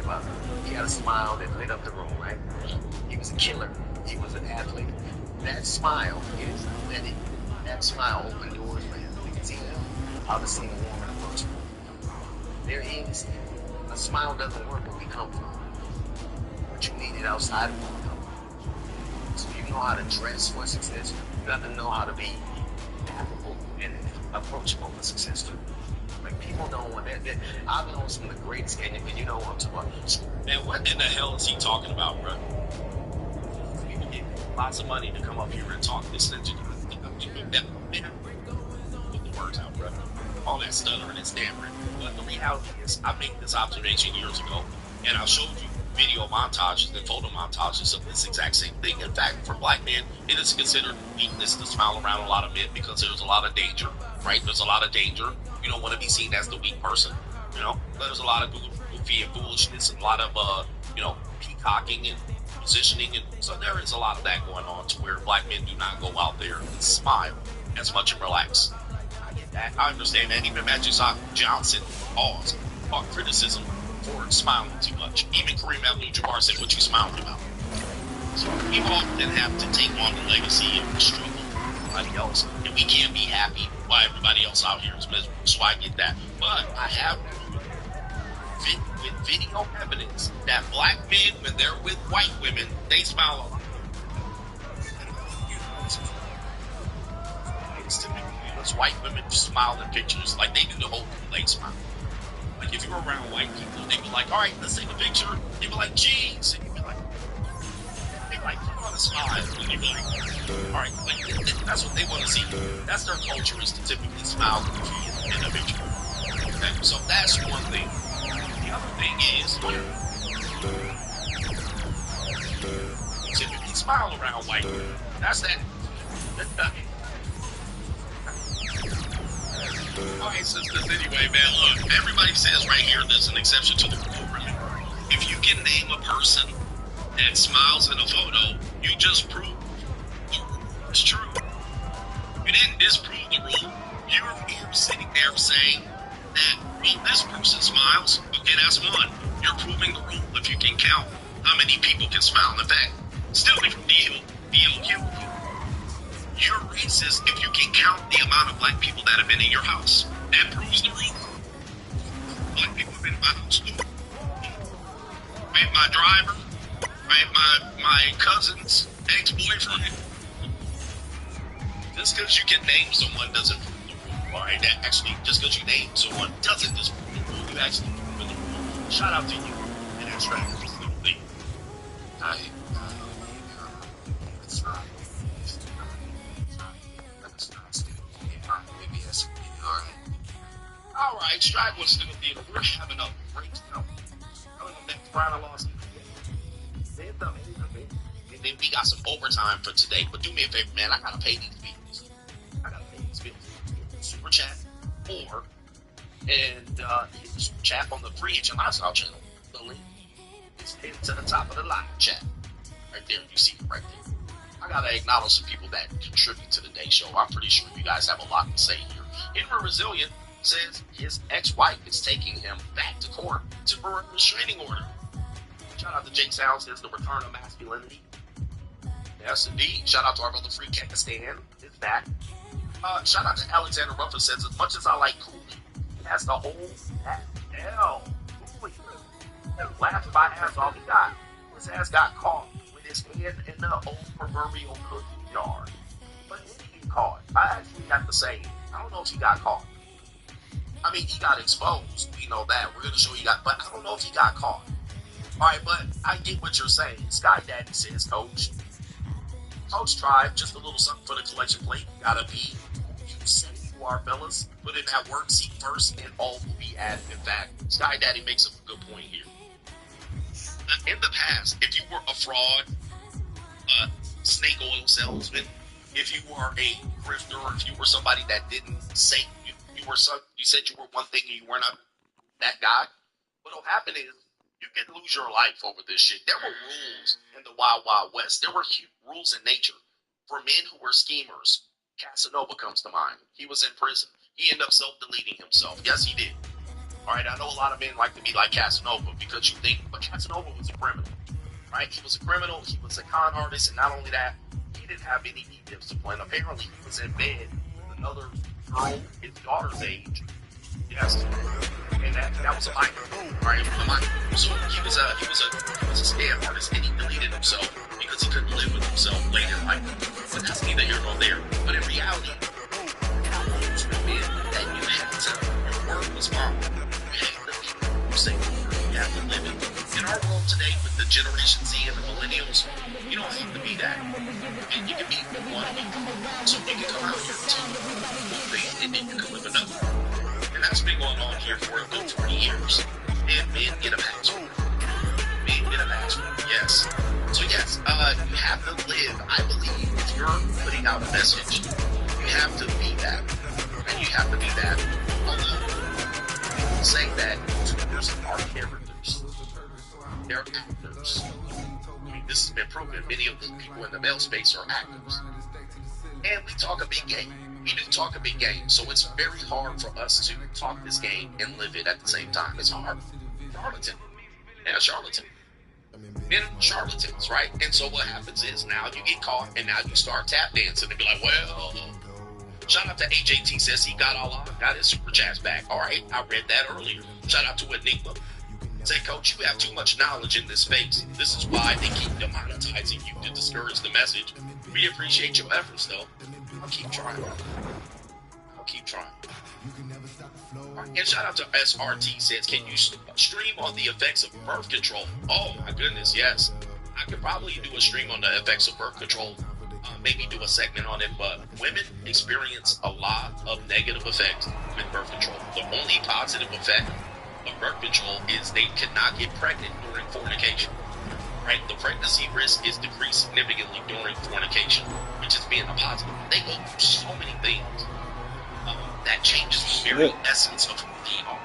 about him. He had a smile that lit up the room, right? He was a killer. He was an athlete. That smile is letting, that smile opened doors for him because he knew how to see a woman approach him. There is, a smile doesn't work when we come from, but you need it outside of one. So you know how to dress for success. You got to know how to be affable and approachable for success too. Like people don't want that. I've known some of the greatest, and you know what I'm talking about. Man, what in the hell is he talking about, bro? People get lots of money to come up here and talk this into you. Man, put the words out, bro. All that stuttering and stammering. But the reality is, I made this observation years ago, and I showed you video montages and photo montages of this exact same thing. In fact, for black men, it is considered weakness to smile around a lot of men because there's a lot of danger, right? There's a lot of danger. You don't want to be seen as the weak person, you know? There's a lot of goofy and foolishness and a lot of, peacocking and positioning. And so there is a lot of that going on to where black men do not go out there and smile as much and relax. I get that. I understand that. Even Magic Johnson paused on criticism for smiling too much. Even Kareem Abdul-Jabbar said, "What you smiling about?" So we often have to take on the legacy of the struggle of everybody else, and we can't be happy while everybody else out here is miserable. So I get that, but I have with video evidence that black men, when they're with white women, they smile a lot. It's white women smile in pictures like they do the whole late smile. Like if you're around white people, they be like, "All right, let's take a picture." They be like, "Geez," and you be like, "Put on a smile," and you be like, "All right," like that's what they want to see. That's their culture, is to typically smile in a picture. Okay, so that's one thing. The other thing is, typically smile around white people. That's that. Alright, sisters, anyway, man, look, everybody says right here there's an exception to the rule, right? If you can name a person that smiles in a photo, you just prove the rule is true. You didn't disprove the rule. You're sitting there saying that, well, this person smiles. Okay, that's one. You're proving the rule if you can count how many people can smile. In fact, still BLQ. You're racist if you can count the amount of black people that have been in your house. That proves the rule. Black people have been in my house too. Right? My driver, right? My cousin's ex-boyfriend. Just because you can name someone doesn't prove the rule. Alright, that actually, just because you name someone doesn't disprove the rule. You actually prove the rule. Shout out to you and that strategy. Thing. Alright, Strike was still theater. We're having a great time. I don't know, next round I lost. And then we got some overtime for today. But do me a favor, man. I gotta pay these bills. Super chat hit the super chat on the Free Agent Lifestyle channel. The link is pinned to the top of the live chat. Right there. You see it right there. I gotta acknowledge some people that contribute to the day show. I'm pretty sure you guys have a lot to say here. Henry Resilient says his ex-wife is taking him back to court for a restraining order. Shout out to Jake Sounds, says the return of masculinity. Yes, indeed. Shout out to our brother Free Kakistan. Is back. Shout out to Alexander Ruffin, says as much as I like Cooley, he has to hold that hell. Cooley laughed my ass off. He got his ass got caught with his hand in the old proverbial cookie jar. But did he get caught? I actually have to say, I don't know if he got caught. I mean, he got exposed. We know that. We're going to show you that. But I don't know if he got caught. All right, but I get what you're saying. Sky Daddy says, Coach Tribe, just a little something for the collection plate. You got to be who you say you are, fellas. Put in that work, seek first, and all will be added. In fact, Sky Daddy makes a good point here. In the past, if you were a fraud, snake oil salesman, if you were a grifter, if you were somebody that didn't say you said you were one thing and you were not that guy, what'll happen is you can lose your life over this shit. There were rules in the Wild Wild West. There were rules in nature for men who were schemers. Casanova comes to mind. He was in prison. He ended up self-deleting himself. Yes, he did. All right, I know a lot of men like to be like Casanova because you think, but Casanova was a criminal, right? He was a criminal, he was a con artist, and not only that, he didn't have any discipline. Apparently, he was in bed with another girl his daughter's age. Yes, and that was a minor, right? A minor. So he was a scam artist, and he deleted himself because he couldn't live with himself later in life. But that's neither here nor there. But in reality, it's been that you had to, your word was bond. You had to be, you say the word, you have to live it. In our world today, with the Generation Z and the millennials, you don't have to be that. And you can be one of them. So you can come out here and tell one thing, and then you can live another. And that's been going on here for a good 20 years. And men get a pass. Men get a pass. Yes. So yes, you have to live. I believe if you're putting out a message, you have to be that. And you have to be that. Although people say that YouTubers are characters. They're actors. I mean, this has been proven. Many of the people in the male space are actors. And we talk a big game. We do talk a big game. So it's very hard for us to talk this game and live it at the same time. It's hard. Charlatan. Yeah, charlatan. Men are charlatans, right? And so what happens is now you get caught and now you start tap dancing and be like, well, shout out to AJT says he got got his super chats back. All right, I read that earlier. Shout out to Enigma. Say, Coach, you have too much knowledge in this space. This is why they keep demonetizing you to discourage the message. We appreciate your efforts, though. I'll keep trying. I'll keep trying. And shout out to SRT says, can you stream on the effects of birth control? Oh, my goodness, yes. I could probably do a stream on the effects of birth control. Maybe do a segment on it, but women experience a lot of negative effects with birth control. The only positive effect of birth control is they cannot get pregnant during fornication. Right? The pregnancy risk is decreased significantly during fornication, which is being a positive. They go through so many things that changes the very essence of who they are.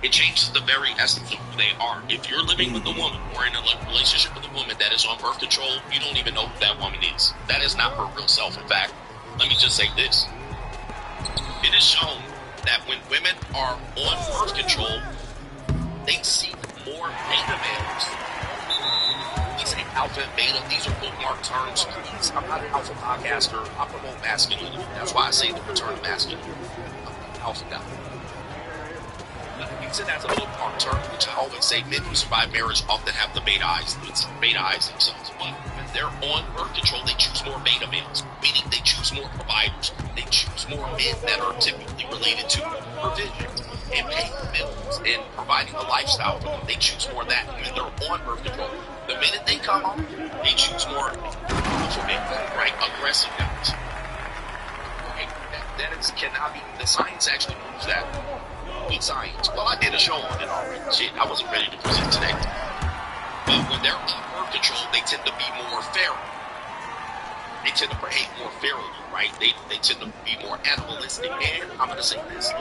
It changes the very essence of who they are. If you're living with a woman or in a relationship with a woman that is on birth control, you don't even know who that woman is. That is not her real self. In fact, let me just say this. It is shown that when women are on birth control, they seek more beta males. We say alpha and beta. These are bookmark terms. Please, I'm not an alpha podcaster. I promote masculinity. That's why I say the return of masculinity. I'm not an alpha guy. I use it as a bookmark term, which I always say men who survive marriage often have the beta eyes themselves. But when they're on birth control, they choose more beta males, meaning they choose more providers. They choose more men that are typically related to provision and paying the bills and providing the lifestyle for them. They choose more of that when they're on birth control. The minute they come on, they choose more right, aggressive guys. Right? That cannot be. The science actually proves that. Good science. Well, I did a show on it already. Shit, I wasn't ready to present today. But when they're on birth control, they tend to be more feral. They tend to behave more ferally, right? They tend to be more animalistic. And I'm going to say this.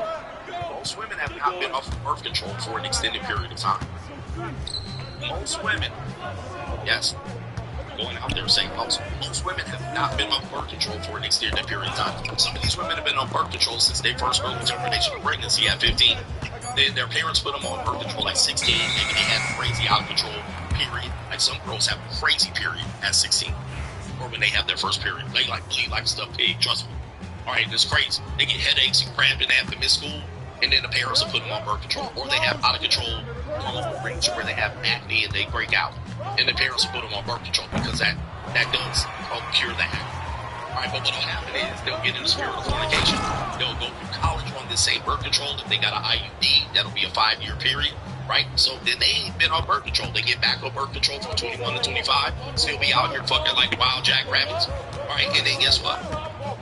Most women have not been off of birth control for an extended period of time. Most women, yes, going out there saying most women have not been on birth control for an extended period of time. Some of these women have been on birth control since they first wrote termination of pregnancy at 15. Then their parents put them on birth control at 16. Maybe they had a crazy out of control period. Like some girls have a crazy period at 16. Or when they have their first period. They bleed like a stuffed pig, trust me. Alright, it's crazy. They get headaches and cramped and they have to miss school. And then the parents will put them on birth control. Or they have out of control hormonal range where they have acne and they break out. And the parents will put them on birth control because that does help cure that. Alright, but what'll happen is they'll get in the spirit of fornication. They'll go through college on this same birth control. If they got an IUD, that'll be a 5-year period. Right? So then they ain't been on birth control. They get back on birth control from 21 to 25. Still be out here fucking like wild jackrabbits. Alright, and then guess what?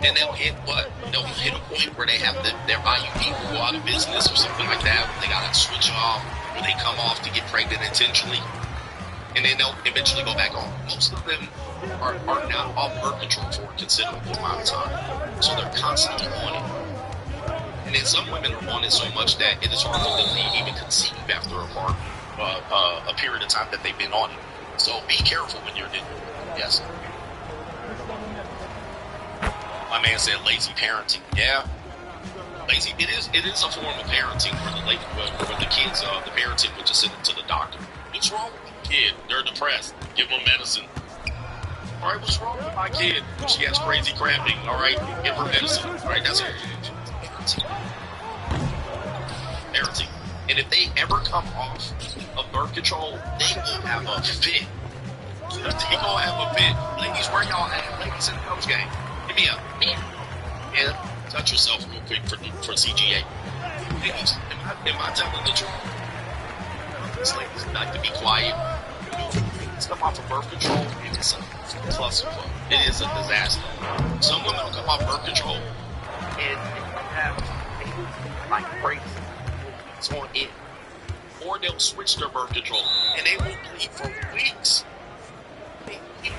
Then they'll hit what? They'll hit a point where they have their IUD will go out of business or something like that. They gotta switch off, or they come off to get pregnant intentionally. And then they'll eventually go back on. Most of them are not off birth control for a considerable amount of time. So they're constantly on it. And then some women are on it so much that it is hard for them to even conceive after a period of time that they've been on it. So be careful when you're doing it. Yes. My man said lazy parenting. Yeah. Lazy, it is a form of parenting where the kids, the parenting would just send them to the doctor. What's wrong with the kid? They're depressed. Give them medicine. All right, what's wrong with my kid? She has crazy cramping. All right, give her medicine. All right, that's it. Parenting. And if they ever come off of birth control, they will have a fit. They gonna have a fit. Ladies, where y'all at? Ladies in the coach game. Give me a yeah. Touch yourself real quick for CGA. Ladies, am I telling the truth? These ladies like to be quiet. Ladies come off of birth control, and it's a clusterfuck. It is a disaster. Some women will come off birth control and have like crazy on it. Or they'll switch their birth control and they will bleed for weeks.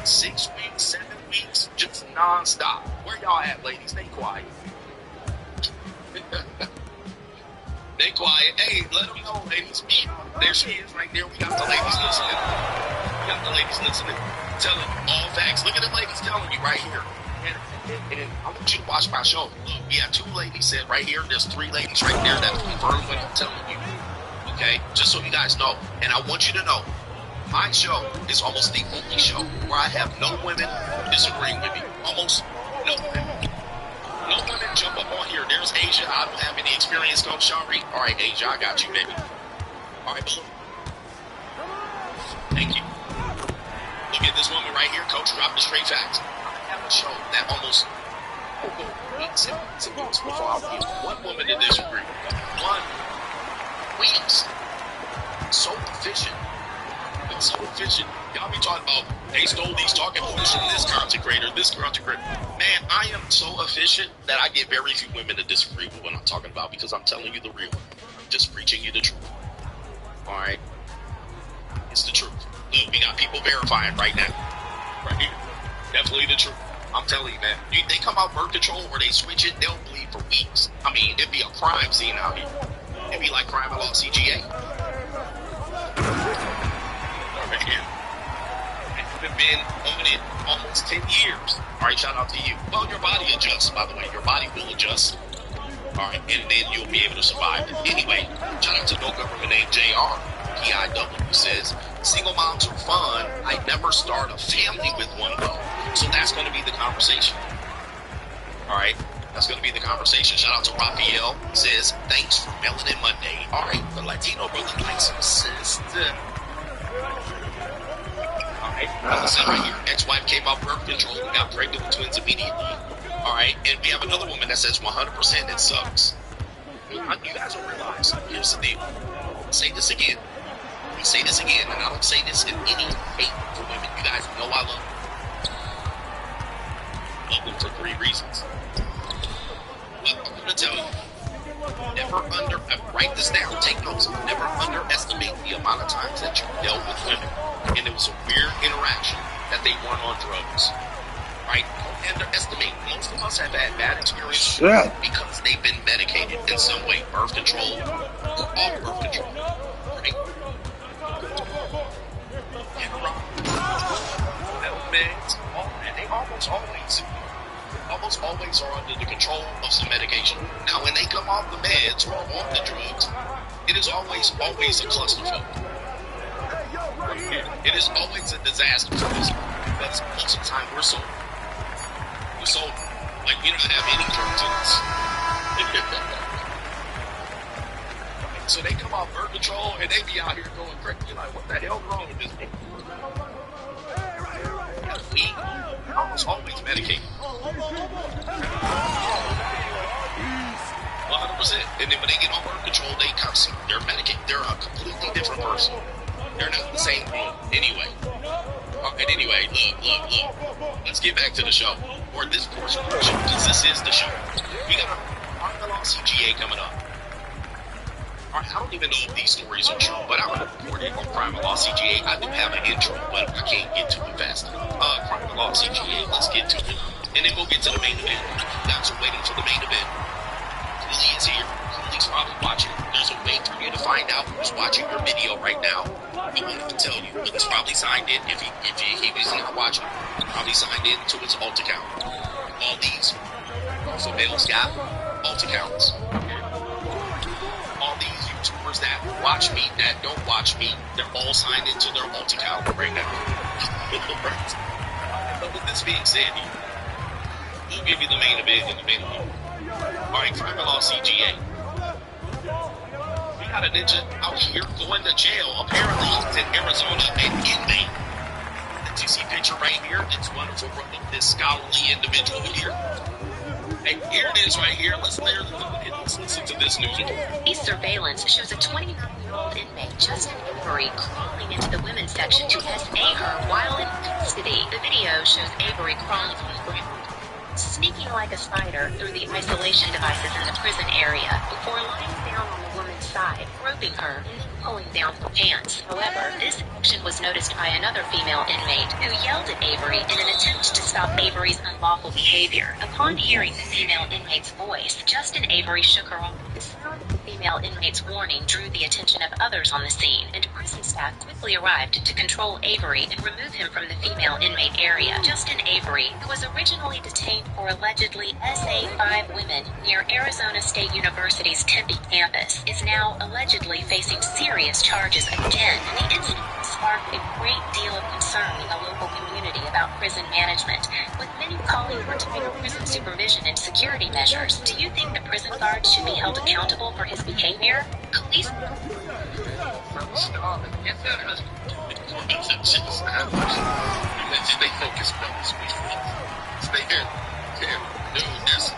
6 weeks, 7 weeks, just non-stop. Where y'all at, ladies? Stay quiet. Stay quiet. Hey, let them know, ladies. There she is right there. We got the ladies listening. Telling all facts. Look at the ladies telling you right here. And I want you to watch my show. Look, we have 2 ladies said right here. There's 3 ladies right there that confirm what I'm telling you. Okay? Just so you guys know. And I want you to know, my show is almost the only show where I have no women disagreeing with me. Almost no women. No women jump up on here. There's Asia. I don't have any experience, Coach Shari. All right, Asia, I got you, baby. All right, boom. Thank you. Look at this woman right here, Coach. Drop the straight facts. I have a show that almost weeks and weeks before I'll get one woman to disagree. 1 weeks. So efficient. It's so efficient. Y'all be talking about they stole these talking points from this content creator. Man, I am so efficient that I get very few women to disagree with what I'm talking about because I'm telling you the real. I'm just preaching you the truth. All right? It's the truth. Look, we got people verifying right now. Right here. Definitely the truth. I'm telling you, man. They come out birth control or they switch it, they'll bleed for weeks. I mean, it'd be a crime scene out here. It'd be like crime along CGA. Right here. It's been on it almost 10 years. All right, shout out to you. Well, your body adjusts, by the way. Your body will adjust. All right, and then you'll be able to survive it. Anyway, shout out to no government named JR. PIW says, single moms are fun. I never start a family with one, though. So that's going to be the conversation. All right, that's going to be the conversation. Shout out to Raphael. Says, thanks for Melanin Monday. All right, the Latino brother likes some sister. Alright, as I said right here, ex-wife came off birth control and got pregnant with twins immediately. Alright, and we have another woman that says 100% it sucks. You guys don't realize, here's the deal. I'll say this again. and say this again, and I don't say this in any hate for women. You guys know I love them. Love them for 3 reasons. Look, I'm going to tell you, write this down, take notes, never underestimate the amount of times that you dealt with women, and it was a weird interaction that they weren't on drugs. Right? Don't underestimate. Most of us have had bad experiences because they've been medicated in some way. Birth control, or off birth control. Right? Meds, and they almost always are under the control of some medication. Now, when they come off the meds or off the drugs, it is always a clusterfuck. It is always a disaster for us because most of the time we're so like we don't have any drugs in us. So they come off birth control and they be out here going crazy. You're like, what the hell wrong with this? We almost always medicated. 100%. And then when they get on birth control, they're medicated. They're a completely different person. They're not the same thing. Anyway. Anyway, look. Let's get back to the show. Or this portion of the show, because this is the show. We got our CGA coming up. I don't even know if these stories are true, but I'm going to report it on Crime and Law CGA. I do have an intro, but I can't get to it fast enough. Crime and Law CGA, let's get to it. And then we'll get to the main event. You guys are waiting for the main event. Cooley is here. Cooley's probably watching. There's a way for you to find out who's watching your video right now. I wanted to tell you, but he's probably signed in. If he's not watching, he's probably signed in to his alt account. All these. Also, Bale's got alt accounts. All these YouTubers that watch me, that don't watch me, they're all signed into their alt account right now. But with this being said, we'll give you the main event in a minute. Alright, Crime Law CGA. We got a ninja out here going to jail. Apparently, he's in Arizona, an inmate. Did you see picture right here? It's wonderful from this scholarly individual here. And here it is right here. Let's listen to this news. A surveillance shows a 29-year-old inmate, Justin Avery, crawling into the women's section to SA her while in custody. The video shows Avery crawling on the ground, sneaking like a spider through the isolation devices in the prison area before lying down on the woman's side, groping her and pulling down her pants. However, this action was noticed by another female inmate who yelled at Avery in an attempt to stop Avery's unlawful behavior. Upon hearing the female inmate's voice, Justin Avery shook her off. The sound of the female inmate's warning drew the attention of others on the scene, and prison staff quickly arrived to control Avery and remove him from the female inmate area. Justin Avery, who was originally detained for allegedly SA5 women near Arizona State University's Tempe campus, is now allegedly facing serious charges again. The incident sparked a great deal of concern in the local community about prison management, with many calling for tighter prison supervision and security measures. Do you think the prison guard should be held accountable for his behavior? Police. They focus on this week. Stay here. Dude,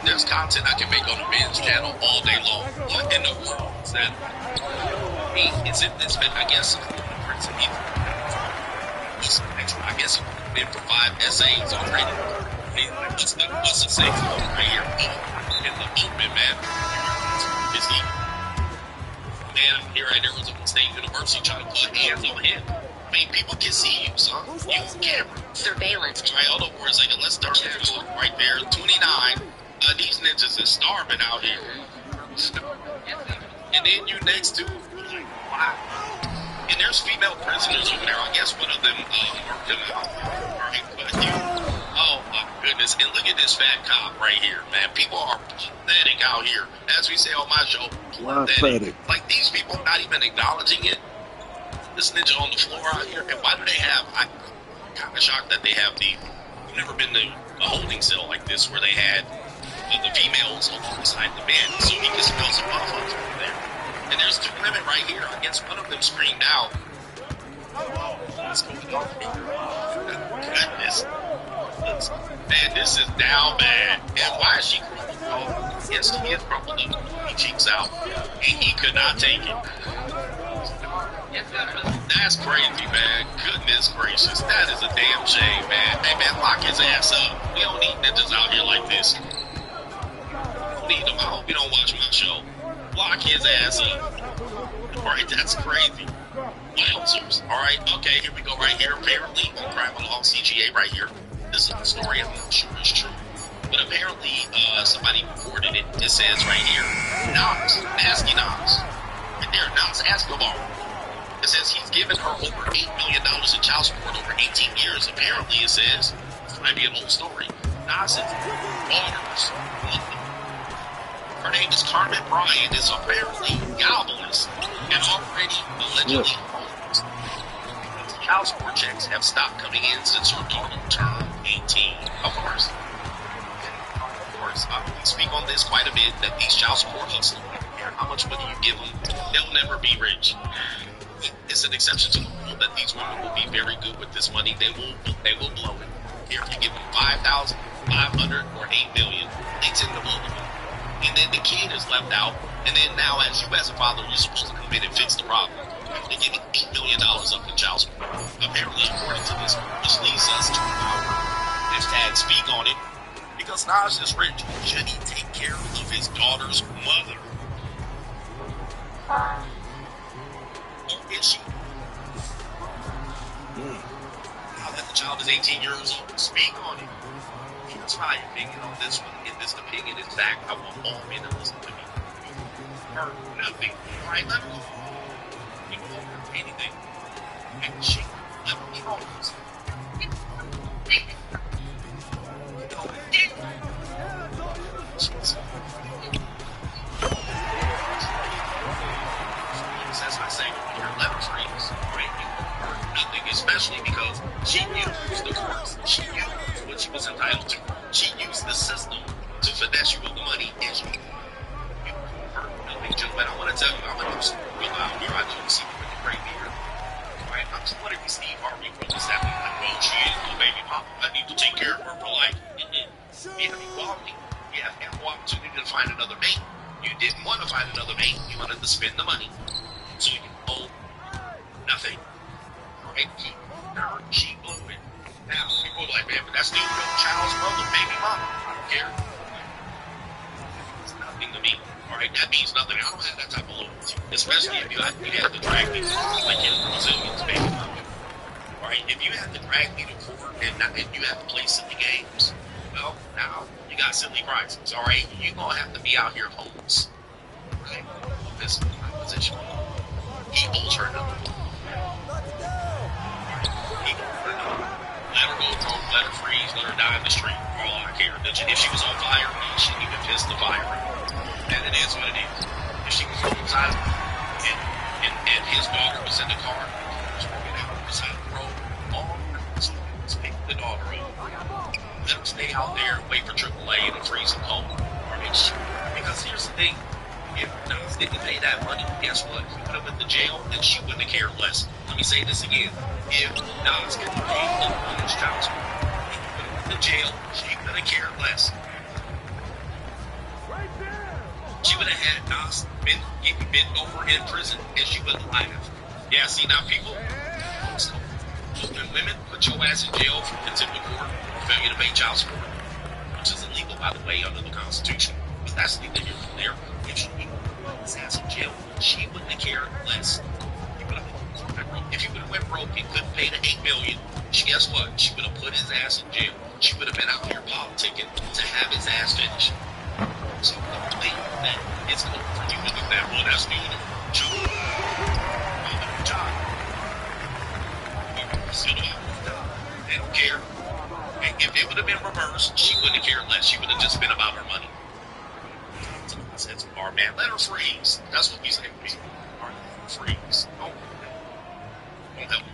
there's content I can make on the Ben's channel all day long. What in the world is that? Hey, is it this been, I guess, I guess he's been for 5 essays already. What's the say right here? In the open, man. Is he? Man, I'm here at Arizona State University trying to put hands on him. I mean, people can see you, son. You on camera. Surveillance. All right, hold on for a second. Let's start right there. 29. These ninjas is starving out here. And then you next to, wow. And there's female prisoners over there. I guess one of them worked them out. All right, but you, oh my goodness. And look at this fat cop right here, man. People are pathetic out here. As we say on my show, pathetic. Like, these people not even acknowledging it. This ninja on the floor out here, and why do they have, I'm kind of shocked that they have I've never been to a holding cell like this where they had the females alongside the men, so he can smell some motherfuckers over there. And there's 2 women right here. I guess one of them screamed out. What's going on here? Goodness. Man, this is down bad. And why is she crumbling? Oh, yes, she is crumbling. He cheeks out, and he could not take it. That's crazy, man. Goodness gracious. That is a damn shame, man. Hey, man, lock his ass up. We don't need ninjas out here like this. We don't need them. I hope you don't watch my show. Lock his ass up. Alright, that's crazy. Wowzers. Alright, okay, here we go right here. Apparently, on Crime Law CGA right here. This is the story. I'm not sure it's true. But apparently, somebody reported it. It says right here, Knox, Nasty Knox. Right there, Knox Escobar. It says he's given her over $8 million in child support over 18 years. Apparently, it says, this might be an old story, Knox's daughter's mother. Her name is Carmen Bryant, is apparently jobless and already allegedly homeless. Child support checks have stopped coming in since her daughter turned 18. Of course, we speak on this quite a bit, that these child support hustlers, no matter how much money you give them, they'll never be rich. It's an exception to the rule that these women will be very good with this money. They will blow it. Here, if you give them 5,000, 500, or 8 million, they tend to blow it. And then the kid is left out. And then now, as you as a father, you're supposed to come in and fix the problem. They're giving $8 million up in child support. Apparently, according to this, which leads us to our hashtag speak on it. Because Nas is rich, should he take care of his daughter's mother? Or is she? Now that the child is 18 years old, speak on it. Here's my opinion on this one. And this opinion is fact. I want all men to listen to me. Or nothing. Right? Let me you won't hurt anything. And she let me know. especially because she used the courts. She used what she was entitled to. She used the system to finesse you with the money. And she, gentlemen, I want to tell you, I'm a new real out here. I know you see me with the great beard. Right? I'm just wondering if Steve Harvey from this happening. Like, oh, she is my baby mama. I need to take care of her for life. You have equality. You have ample opportunity to find another mate. You didn't want to find another mate. You wanted to spend the money. So you owe nothing. Right? She blew it. Now, people are like, man, but that's still your child's brother, baby mama. I don't care. It's nothing to me. Alright, that means nothing. I don't have that type of loyalty. Especially if you have to drag me like in Brazilians, baby mama. Alright, if you have to drag me to court and you have to play silly games, well, now you got silly prices. Alright, you're gonna have to be out here homeless. Right? This is my position. He owes her nothing. Let her go broke, let her freeze, let her die in the street. All I care. If she was on fire, she didn't even piss the fire. And it is what it is. If she was outside and his daughter was in the car, she was walking out beside the road, all let's pick the daughter up. Let him stay out there and wait for AAA and freeze him home. Because here's the thing. If Nas didn't pay that money, guess what? He would have went to jail and she wouldn't have cared less. Let me say this again. If Nas didn't pay his child support, he would have went to jail, she would have cared less. She would have had Nas getting bent over in prison and she wouldn't laugh. Yeah, see now people, when women put your ass in jail for contempt of court for failure to pay child support, which is illegal by the way under the Constitution. But that's neither here nor there. If she put his ass in jail, she wouldn't have cared less. If he would have went broke and couldn't pay the $8 million, guess what? She would have put his ass in jail. She would have been out here politicking to have his ass finished. So don't believe that it's cool for you to do that. Well, that's doing it. True. Good job. Still doing a job. They don't care. And if it would have been reversed, she wouldn't have cared less. She would have just been about her money. I said to our man, let her freeze. That's what we say. Let her freeze. Don't help me.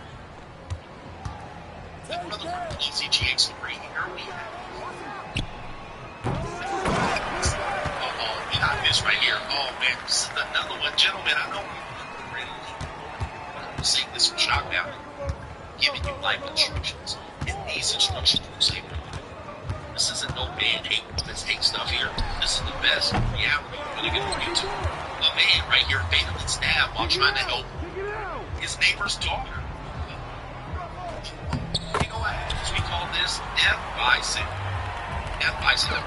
That brother from ECGX3, here we have. We got this right here. Oh man, this is another one. Gentlemen, I know we're ready to say this from shock value. Giving you life instructions. And these instructions will save your life. This isn't no man hate stuff here. This is the best reality you're gonna get on YouTube. A man right here fatally stabbed while trying to help his neighbor's daughter. You know what? We call this death by sin. Death by sin.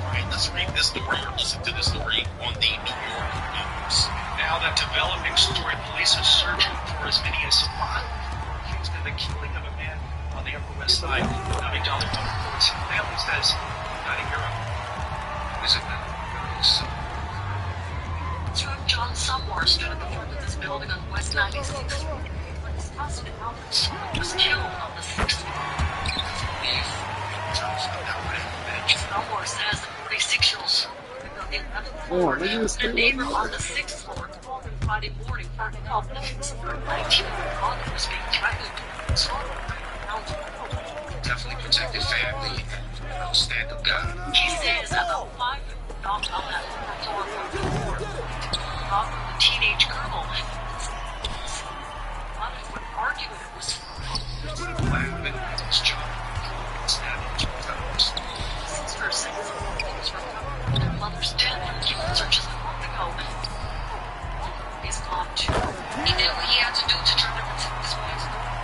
Alright, let's read this story or listen to this story on the New York News. Now that developing story, police are searching for as many as 5 accused in the killing of a man on the Upper West Side. $9 reports. Family says, not a hero. Is it not? John Sumwar stood at the front of this building on West 96th Street when his husband, Albert Sumwar, was killed on the 6th floor. Sumwar says the 46-year-old sleeping on the 11th floor. A neighbor on the 6th floor called him Friday morning for help. Her 19-year-old mother was being threatened. Definitely protected family. Stand up guy. He says about 5 people knocked on that door from the door. Knocked on the teenage girl. Mother would argue it was laughing at his job. Stabbing 2 times. Sister says things were covered. Their mother's death and killed her just a month ago. He's gone too. He did what he had to do to try to protect his wife's daughter.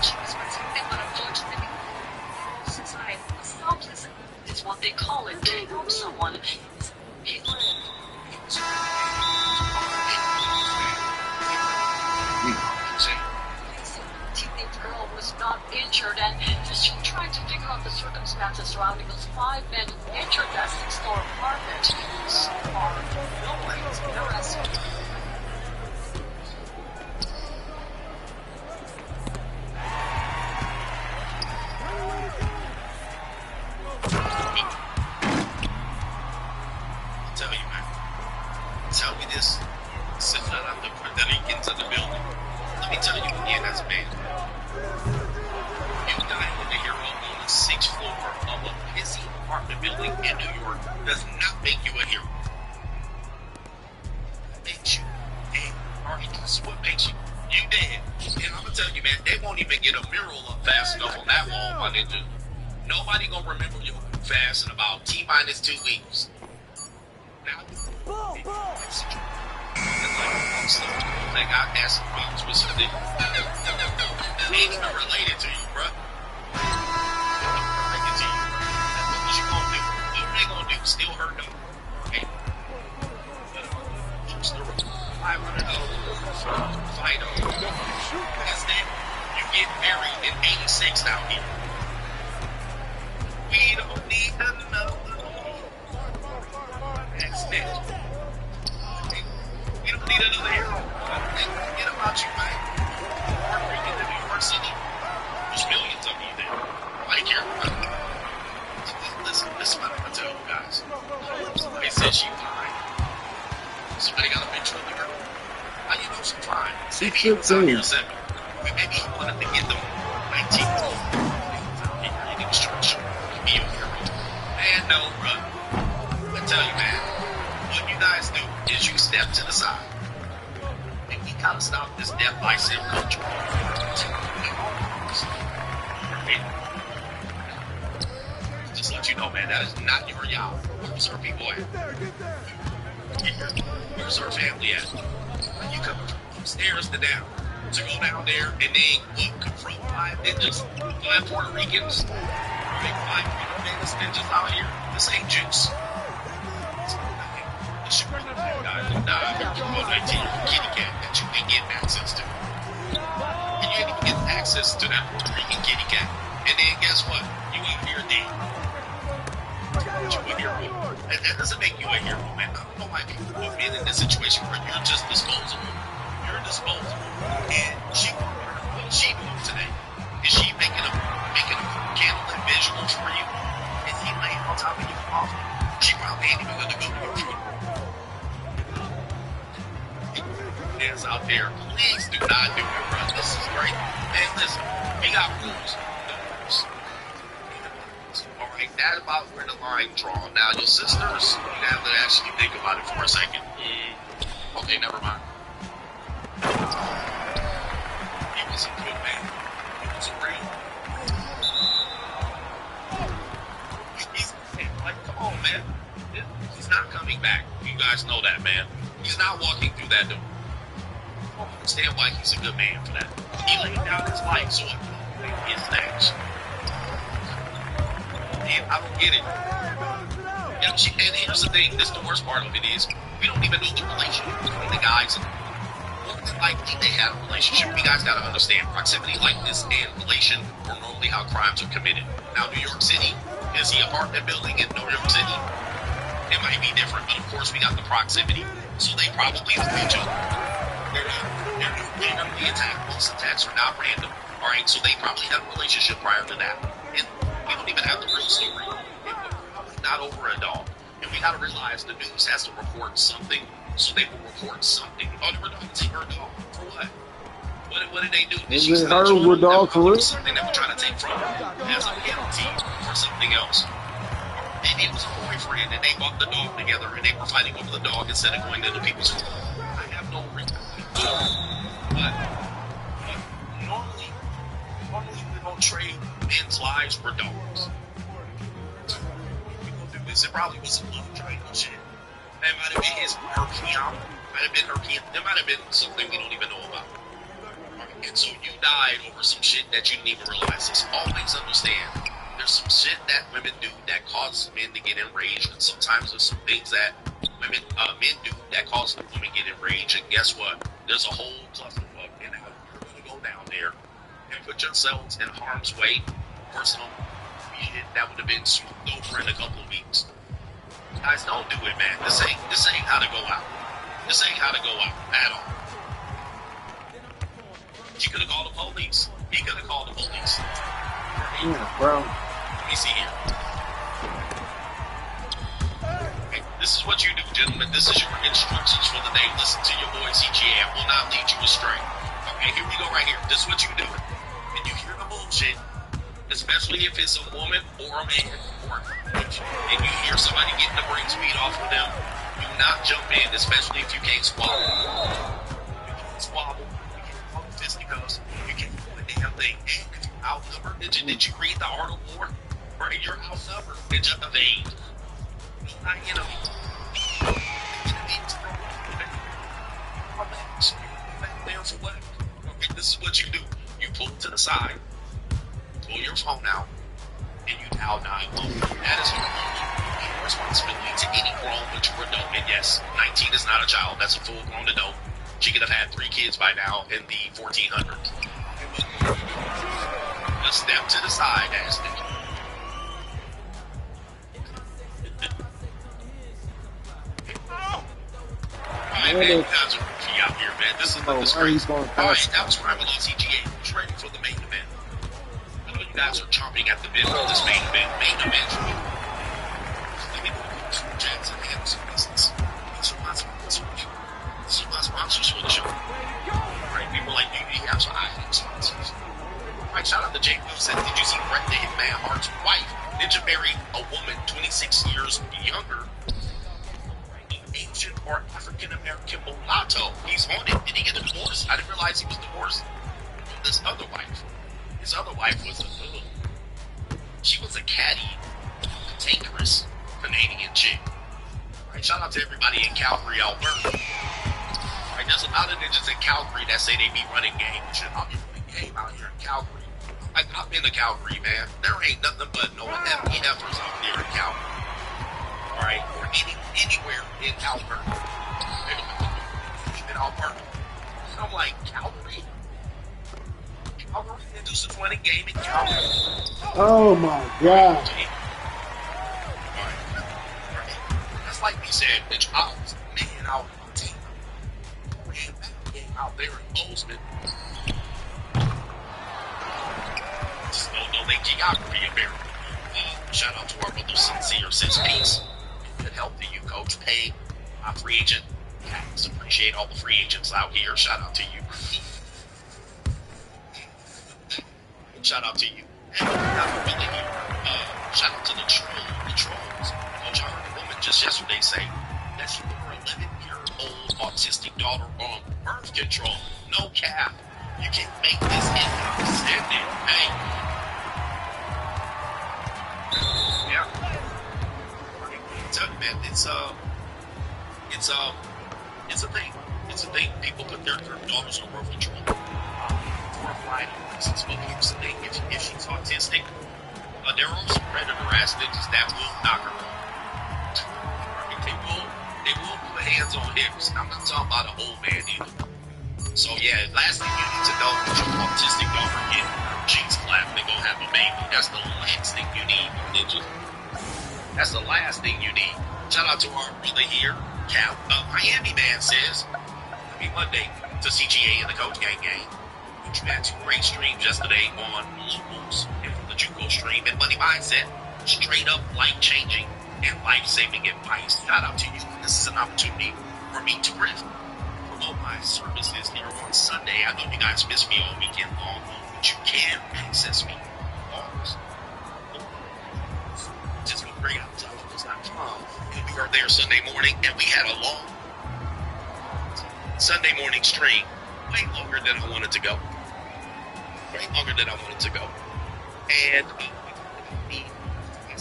She was protected, but unfortunately, society assault is what they call it to help someone. He lived. The teenage girl was not injured, and she tried to figure out the circumstances surrounding those 5 men who entered that 6th-floor apartment. So far, no one has been arrested. Tell me this. Sitting out the Puerto Ricans in the building. Let me tell you as a man. You dying in the hero on the 6th floor of a pissy apartment building in New York does not make you a hero. What makes you dead? Alright, this is what makes you. You dead. And I'm gonna tell you, man, they won't even get a mural up fast enough on that wall, my ninja. Nobody gonna remember you fast in about T-minus 2 weeks. Now, like I had some problems with some niggas. They ain't even related to you, bruh. Related to you. What you gonna do? What they gonna do? Still hurt them? Okay. $500 Fido. That's that. You get married in 86 down here. We don't need another. That's that. We don't need another hero. Forget about you, man. You're in New York City. There's millions of you there. Nobody care about you. Listen, this is what I'm gonna tell you guys. Somebody said she fine. Somebody got a picture of the girl. How you know she's fine? Maybe he was out here 7. Maybe he wanted to get them 19. He was trying to be a hero. Man, no, bro. I tell you, man, what you guys do is you step to the side. And we gotta stop this death by sim culture. Just let you know, man, that is not your job. Where's our people at? Where's our family at? You come from stairs to down. To go down there and then confront 5 ninjas, 5 Puerto Ricans, 5 ninjas out here. This ain't juice. This should bring the bad guys and die. You're on 19 kitty cat that you ain't getting access to. And you ain't even getting access to that Puerto Rican kitty cat. And then guess what? You ain't here dead. You a hero. And that doesn't make you a hero, man. I don't know why people put men in this situation where you're just disposable. You're disposable. And she doing today? Is she making a candlelit visuals for you? Is he laying on top of your coffin? She probably ain't even gonna go to your funeral. Is out there, please do not do it, bro. This is great. Man, listen, we got rules. Alright, that's about where the line drawn. Now, your sisters, you have to actually think about it for a second. Okay, never mind. He was a good man. He was a real. He's like, come on, man. He's not coming back. You guys know that, man. He's not walking through that door. I don't understand why he's a good man for that. He laid down his life so it could be his action. And I don't get it. And here's the thing, this the worst part of it is, we don't even know the relationship between the guys and more than likely they had a relationship. You guys gotta understand, proximity like this and relation are normally how crimes are committed. Now, New York City, is the apartment building in New York City? It might be different, but of course we got the proximity, so they probably know each other. They're randomly attacked. Most attacks are not random. Alright, so they probably had a relationship prior to that. And we don't even have the real story. It was probably not over a dog. And we gotta realize the news has to report something, so they will report something. Oh, they were taking her dog. For what? What did they do? Did she snatch on her dog for real? Something that we're trying to take from her as a penalty for something else. Maybe it was a boyfriend and they bought the dog together and they were fighting over the dog instead of going into people's home. I have no reason. But normally we don't trade men's lives for dogs. We don't do this. It probably was some love triangle shit. That might have been her fiance. Might have been her fiance. There might have been something we don't even know about. And so you died over some shit that you didn't even realize. Just always understand, there's some shit that women do that causes men to get enraged, and sometimes there's some things that men do that cause women to get enraged. And guess what? There's a whole clusterfuck, and now you're going to go down there and put yourselves in harm's way for some shit that would have been smoothed over in a couple of weeks. Guys, don't do it, man. This ain't how to go out. This ain't how to go out at all. She could have called the police. He could have called the police. Yeah, bro. Let me see here. Okay, this is what you do, gentlemen. This is your instructions for the day. Listen to your boy CGA. I will not lead you astray. Okay, here we go right here. This is what you do. And you hear the bullshit, especially if it's a woman or a man or a coach, and you hear somebody getting the brakes beat off of them, do not jump in, especially if you can't squabble. You can't squabble. You can't call fisticuffs. You can't do a damn thing. And if you're outnumbered, did you read the art of war? Right? You're outnumbered. It's just evade. You're not enemy. There for what? Okay, this is what you do. You pull to the side, pull your phone out, and you dial 911. That is your responsibility to any grown mature adult. And yes, 19 is not a child. That's a full-grown adult. She could have had 3 kids by now in the 1400s. Just step to the side, Ashley. Alright, man, you guys are key out here, man. This is the straight. Alright, that was Primal CGA. Who's ready for the main event? I know you guys are chomping at the bit for this main event. Main event. Let me go to Jackson and handle some business. These are my sponsors for the show. These are my sponsors for the show. Alright, people like you have some I have sponsors. Alright, shout out to Jankyville. Said, did you see Bret the Hitman Hart's wife? Ninja married a woman 26 years younger. Asian or African American mulatto. He's on it. Did he get a divorce? I didn't realize he was divorced from this other wife. His other wife was she was a catty, cantankerous Canadian chick. Right, shout out to everybody in Calgary, Alberta. Right, there's a lot of ninjas in Calgary that say they be running game. I'll be running game out here in Calgary. Like, I've been to Calgary, man. There ain't nothing but no MPFers out there in Calgary. Alright, or anywhere in Alberta. Even Alberta. So I'm like, Calgary? Calgary induces running game in Calgary. Oh my God. Alright. That's like we said, bitch, I was man out on the team. Ran back game out there in Bozeman. Just don't know their geography in there. Shout out to our brother Sincere says peace. Good help to you, Coach. Hey, my free agent. Tax. Appreciate all the free agents out here. Shout out to you. Shout out to you. Hey, not really here. Shout out to the trolls. Coach, I heard a woman just yesterday say that she put her 11-year-old autistic daughter on birth control. No cap. You can't make this independent. Hey. Yeah. Tell you, man, it's a thing. It's a thing. People put their daughters on birth control for a variety of reasons. But here's the thing: if she's autistic, there are some predator-ass ninjas that will knock her out. They will put hands on hips. I'm not talking about an old man either. So yeah, last thing you need to know is your autistic daughter get her cheeks clapped. They gonna have a baby. That's the last thing you need, ninja. That's the last thing you need. Shout out to our brother here, Cal. Miami Man says, happy Monday to CGA and the Coach Gang Gang. Coach had 2 great streams yesterday on locals and from the JUCO stream and Money Mindset. Straight up life-changing and life-saving advice. Shout out to you. This is an opportunity for me to promote my services here on Sunday. I know you guys miss me all weekend long, but you can access me always. Just go great out. And we were there Sunday morning, and we had a long Sunday morning stream, way longer than I wanted to go. And the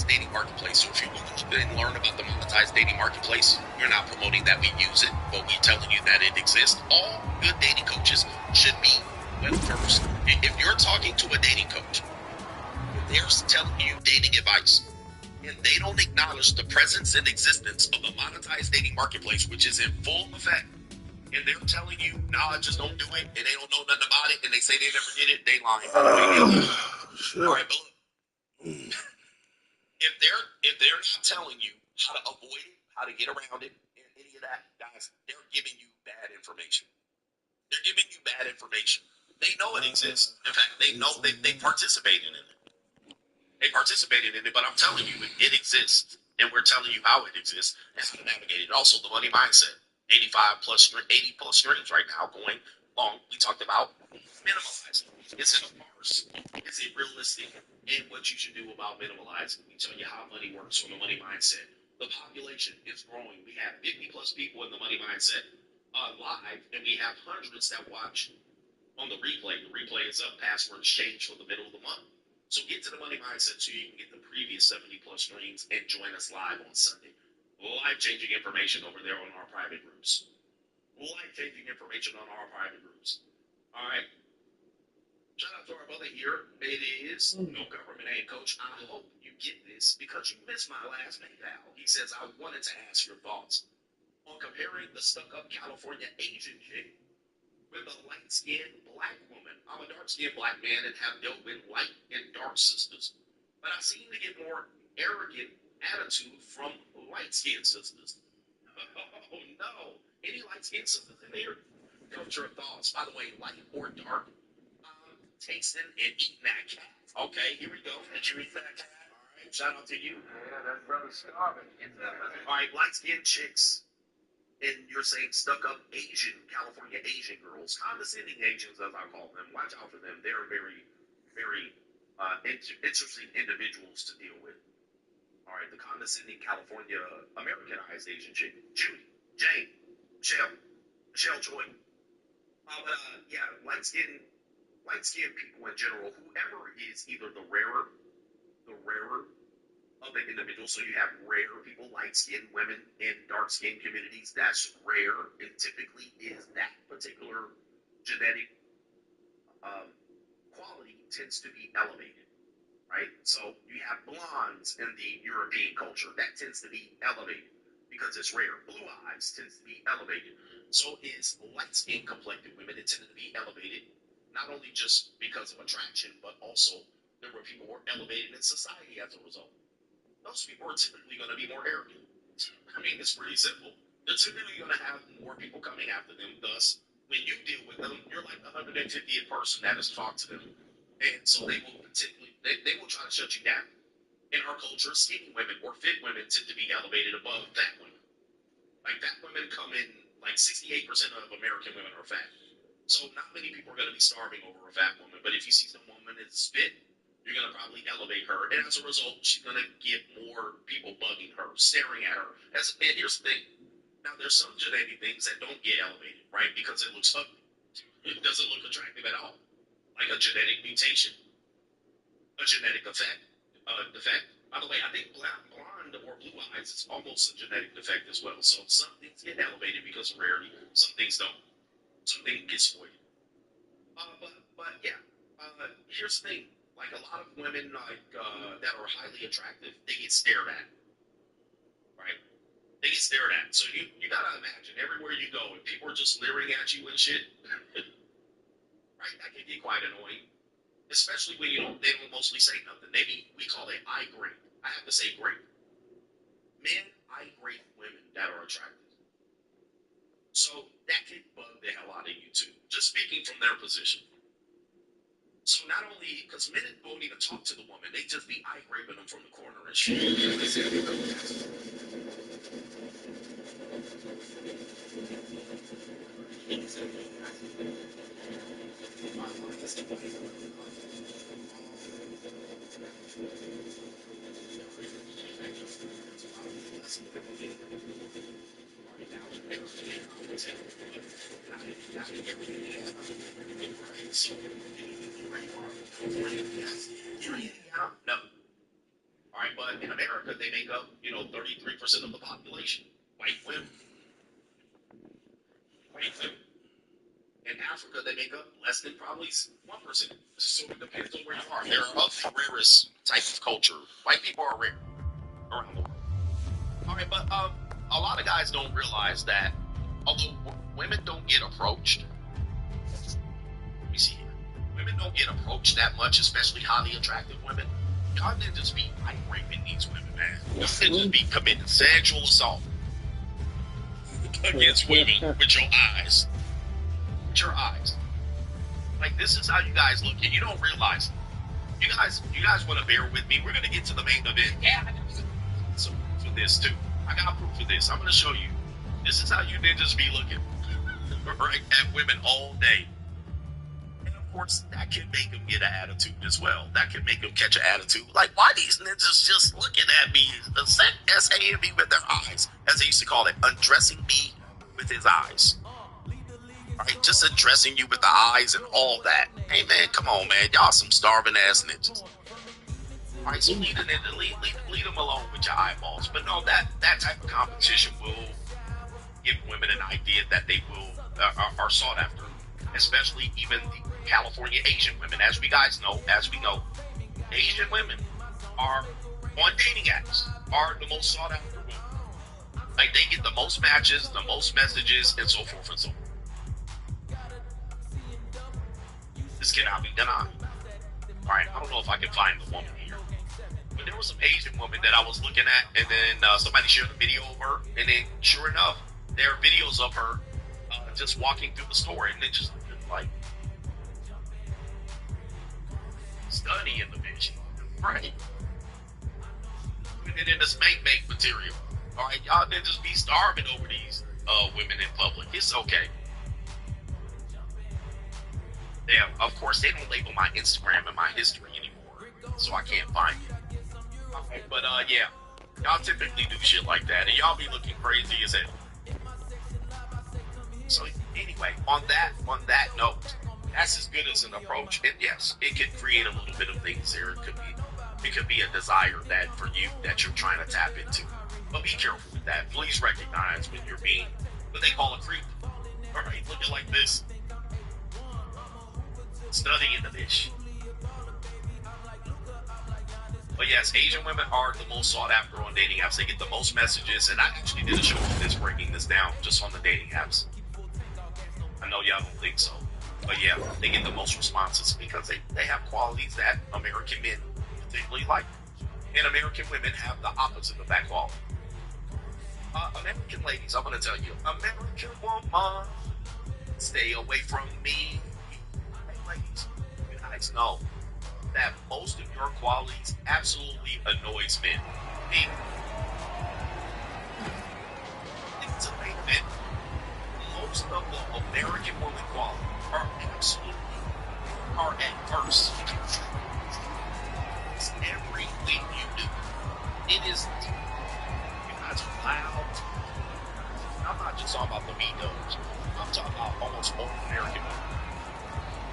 dating marketplace. So if you want to learn about the monetized dating marketplace, we're not promoting that we use it, but we're telling you that it exists. All good dating coaches should be well versed. If you're talking to a dating coach, they're telling you dating advice, and they don't acknowledge the presence and existence of the monetized dating marketplace, which is in full effect, and they're telling you, nah, just don't do it, and they don't know nothing about it, and they say they never did it, they lying. All right, but look, if they're not telling you how to avoid it, how to get around it, and any of that, guys, they're giving you bad information. They're giving you bad information. They know it exists. In fact, they know they participated in it. They participated in it, but I'm telling you, it exists, and we're telling you how it exists and how to navigate it. Also, the money mindset, 80 plus streams right now, going long, we talked about minimalizing. Is it a farce? Is it realistic? And what you should do about minimalizing. We tell you how money works from the money mindset. The population is growing. We have 50 plus people in the money mindset live, and we have hundreds that watch on the replay. The replay is up. Passwords change for the middle of the month. So get to the money mindset so you can get the previous 70 plus streams and join us live on Sunday. Life-changing information over there on our private groups. Life-changing information on our private groups. All right. Shout out to our brother here. It is no government aid, Coach. I hope you get this because you missed my last PayPal. He says, I wanted to ask your thoughts on comparing the stuck-up California Asian chick with a light-skinned black woman. I'm a dark-skinned black man and have dealt with light and dark sisters, but I seem to get more arrogant attitude from light-skinned sisters. Oh no! Any light-skinned sisters in here? Coach, your thoughts. By the way, light or dark? Tasting and eating that cat. Okay, here we go. Did you eat that cat? All right, shout out to you. Yeah, that brother's starving. All right, light-skinned chicks. And you're saying stuck-up Asian, California Asian girls, condescending Asians as I call them. Watch out for them. They're very, very interesting individuals to deal with. All right, the condescending California Americanized Asian chick, Judy, Jane, Michelle Joy. Yeah, light-skinned people in general, whoever is either the rarer of the individual. So you have rare people, light-skinned women in dark-skinned communities. That's rare. It typically is that particular genetic quality tends to be elevated, right? So you have blondes in the European culture. That tends to be elevated because it's rare. Blue eyes tends to be elevated. So is light-skinned complected women. It tends to be elevated, not only just because of attraction, but also there were people who were elevated in society as a result. Those people are typically going to be more arrogant. I mean, it's pretty simple. They're typically going to have more people coming after them. Thus, when you deal with them, you're like the 150th person that has talked to them. And so they will they will try to shut you down. In our culture, skinny women or fit women tend to be elevated above fat women. Like fat women come in, like 68% of American women are fat. So not many people are going to be starving over a fat woman. But if you see some woman that's fit, you're going to probably elevate her. And as a result, she's going to get more people bugging her, staring at her. And here's the thing. Now, there's some genetic things that don't get elevated, right? Because it looks ugly. It doesn't look attractive at all. Like a genetic mutation, a genetic defect. By the way, I think blonde or blue eyes is almost a genetic defect as well. So some things get elevated because of rarity. Some things don't. Some things get spoiled. But yeah, here's the thing. Like a lot of women that are highly attractive, they get stared at, right? They get stared at. So you gotta imagine everywhere you go, if people are just leering at you and shit, right? That can get quite annoying, especially when they don't mostly say nothing. We call it eye grape. I have to say grape. Men eye grape women that are attractive. So that can bug the hell out of you too. Just speaking from their position. So not only, because men won't even talk to the woman, they just be eye raping them from the corner and shit. No. All right, but in America, they make up, 33% of the population. White women. In Africa, they make up less than probably 1%. So it depends on where you are. They're of the rarest type of culture. White people are rare around the world. All right, but a lot of guys don't realize that although women don't get approached, let me see here. Women don't get approached that much, especially highly attractive women. Y'all didn't just be raping these women, man. Y'all didn't just be committing sexual assault against women with your eyes. With your eyes. Like, this is how you guys look, and you don't realize it. You guys want to bear with me? We're going to get to the main event. Yeah, I got some proof for this, too. I got proof for this. I'm going to show you. This is how you ninjas be looking. right, at women all day. And of course, that can make them get an attitude as well. That can make them catch an attitude. Like, why these ninjas just looking at me, saying me with their eyes, as they used to call it, undressing me with his eyes. Right, just addressing you with the eyes and all that. Hey man, come on man, y'all some starving ass ninjas. All right, so leave them alone with your eyeballs. But no, that type of competition will give women an idea that they will are sought after, especially even the California Asian women. As we know, Asian women are on dating apps are the most sought after women. Like they get the most matches, the most messages, and so forth and so forth. This cannot be denied. All right, I don't know if I can find the woman here, but there was some Asian woman that I was looking at, and then somebody shared a video of her, and then sure enough, there are videos of her just walking through the store, and it just like studying the bitch, right? Putting it in the spank bank material. All right, y'all just be starving over these women in public. It's okay. Yeah, of course, they don't label my Instagram and my history anymore, so I can't find it. Okay, but yeah, y'all typically do shit like that, and y'all be looking crazy as hell. So anyway, on that note, that's as good as an approach. And yes, it could create a little bit of things there. It could be a desire that for you that you're trying to tap into. But be careful with that. Please recognize when you're being what they call a creep. All right, looking like this. Studying the bitch. But yes, Asian women are the most sought after on dating apps. They get the most messages, and I actually did a show on this, breaking this down just on the dating apps. I know y'all don't think so, but yeah, they get the most responses because they have qualities that American men particularly like, and American women have the opposite of that quality. American ladies, I'm going to tell you, American woman, stay away from me. Ladies, you guys know that most of your qualities absolutely annoys men. It's a men. Most of the American woman qualities are adverse. It's everything you do. It is, you guys are loud. I'm not just talking about the meat-does. I'm talking about almost all American women.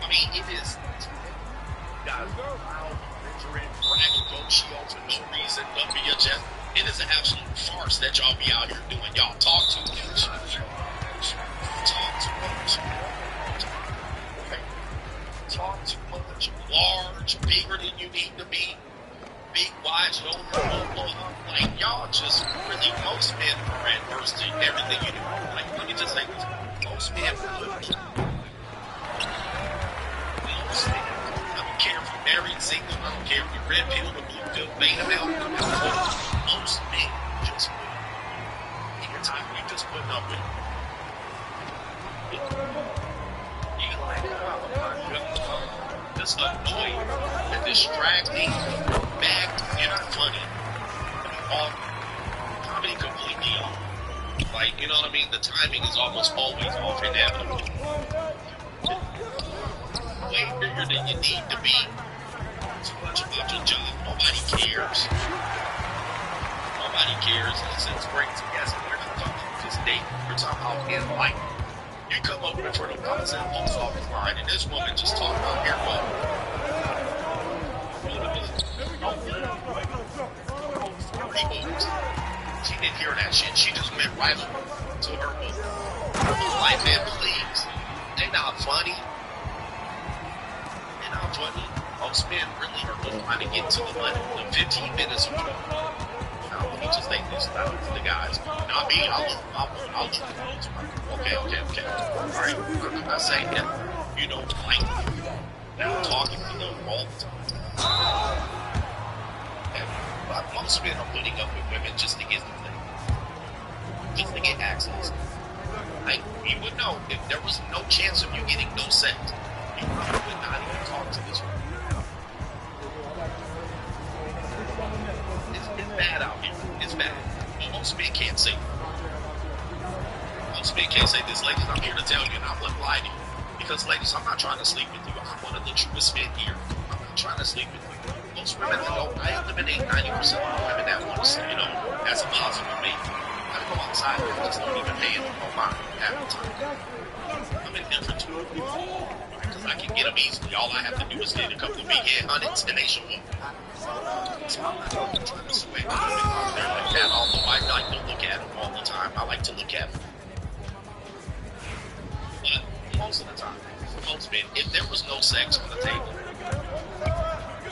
I mean, it is, you guys are loud, belligerent, braggadocio for no reason, dumping your chest. It is an absolute farce that y'all be out here doing. Y'all talk too much. Talk too much. Okay. Talk too much. Large, bigger than you need to be. Big, wide shoulders. Like, y'all just really, most men are adverse to everything you do. Like, let me just say this. Most men would. I don't care if you're married, single, I don't care if you're red pill or blue pill, beta male, most men just put up. In your time, we just putting up with it. You like just annoying and distracting, bad, you're not funny. I mean, all comedy completely off. Like, you know what I mean? The timing is almost always off inevitably. Way bigger than you need to be. So much about your job. Nobody cares. Nobody cares. It's crazy. Yes, we're not talking about just dating. We're talking about in life. You come over for the opposite post office line, and this woman just talking about haircut. She didn't hear that shit. She just went right to her book. Like, man, please. They not funny. Not funny. Most men really are just trying to get to the money. The 15 minutes of trouble. Now, let me just take this out to the guys. Not me. I'll look. Okay. Alright. I'm not saying that. You know, like, now talking to them all the time. But most men are putting up with women just to get the thing. Just to get access. Like, you would know if there was no chance of you getting no sex. You probably would not even talk to this woman. It's bad out here. It's bad. Most men can't say. Most men can't say this, ladies. I'm here to tell you, and I wouldn't lie to you. Because, ladies, I'm not trying to sleep with you. I'm one of the truest men here. I'm not trying to sleep with you. Most women that go, I eliminate 90% of the women that want to, you know, that's a positive with me. I go outside and just don't even pay it on mine half the time. I'm indifferent to it. Because I can get them easily. All I have to do is get a couple of big head hunts and they show up. So I'm not trying to sway women out there like that. Although I like to look at them all the time. I like to look at them. But most of the time, for most men, if there was no sex on the table,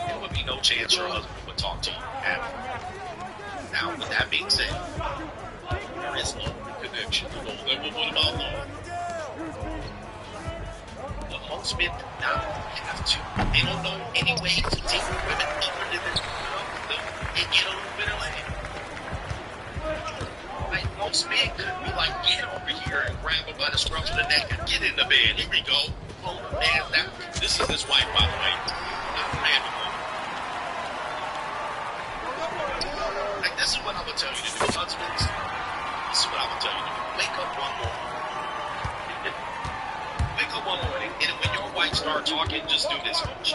there would be no chance your husband would talk to you ever. Now, with that being said, there is no connection. What about love? But most men do not have to. They don't know any way to take women other than them and get a little bit of land. Like, most men could be like, get over here and grab her by the scruff of the neck and get in the bed. Here we go. Oh, man, this is his wife, by the way. Not a random woman. Like, this is what I would tell you to do, husbands. This is what I would tell you to do. Wake up one morning. Wake up one morning, and when your wife starts talking, just do this. Put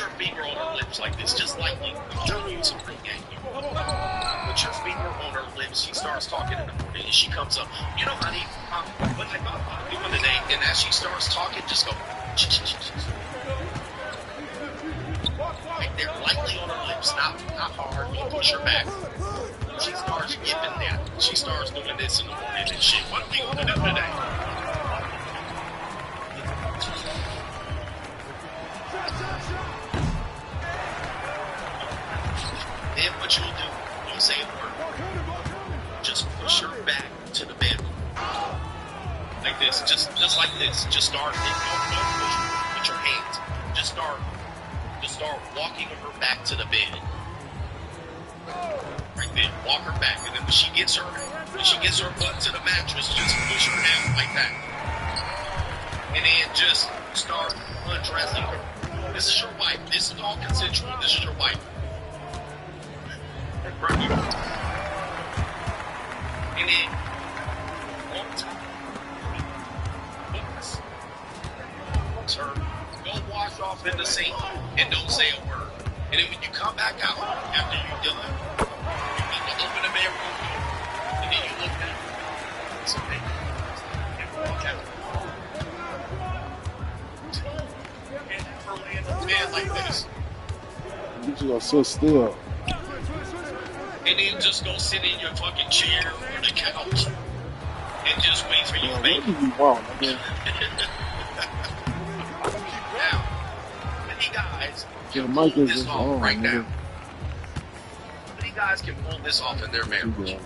your finger on her lips like this, just lightly. I'm telling you some free game. Put your finger on her lips. She starts talking in the morning, and she comes up. You know, honey, what I thought about doing today, and as she starts talking, just go. Right there, lightly on her lips, not hard. You push her back. She starts giving that. She starts doing this in the morning and shit. What are we going to do today? Then what you'll do, don't say a word. Just push her back to the bedroom. Like this, just like this. Just start, don't push with your hands. Just start walking her back to the bed. Right there, walk her back, and then when she gets her butt to the mattress, just push her down like that, and then just start undressing her. This is your wife. This is all consensual. This is your wife. Right here. And then one time, her, go wash off in the sink, and don't say a word. And then when you come back out after you're done, open the bedroom door, and then you look at it. So they and walk out. And her lay in the bed like this. You just gonna sit still. And then just go sit in your fucking chair or the couch and just wait for you to make it. What do you want, man? Now, many guys The can mic pull is this just off on, right man. now. Many guys can pull this off in their marriage.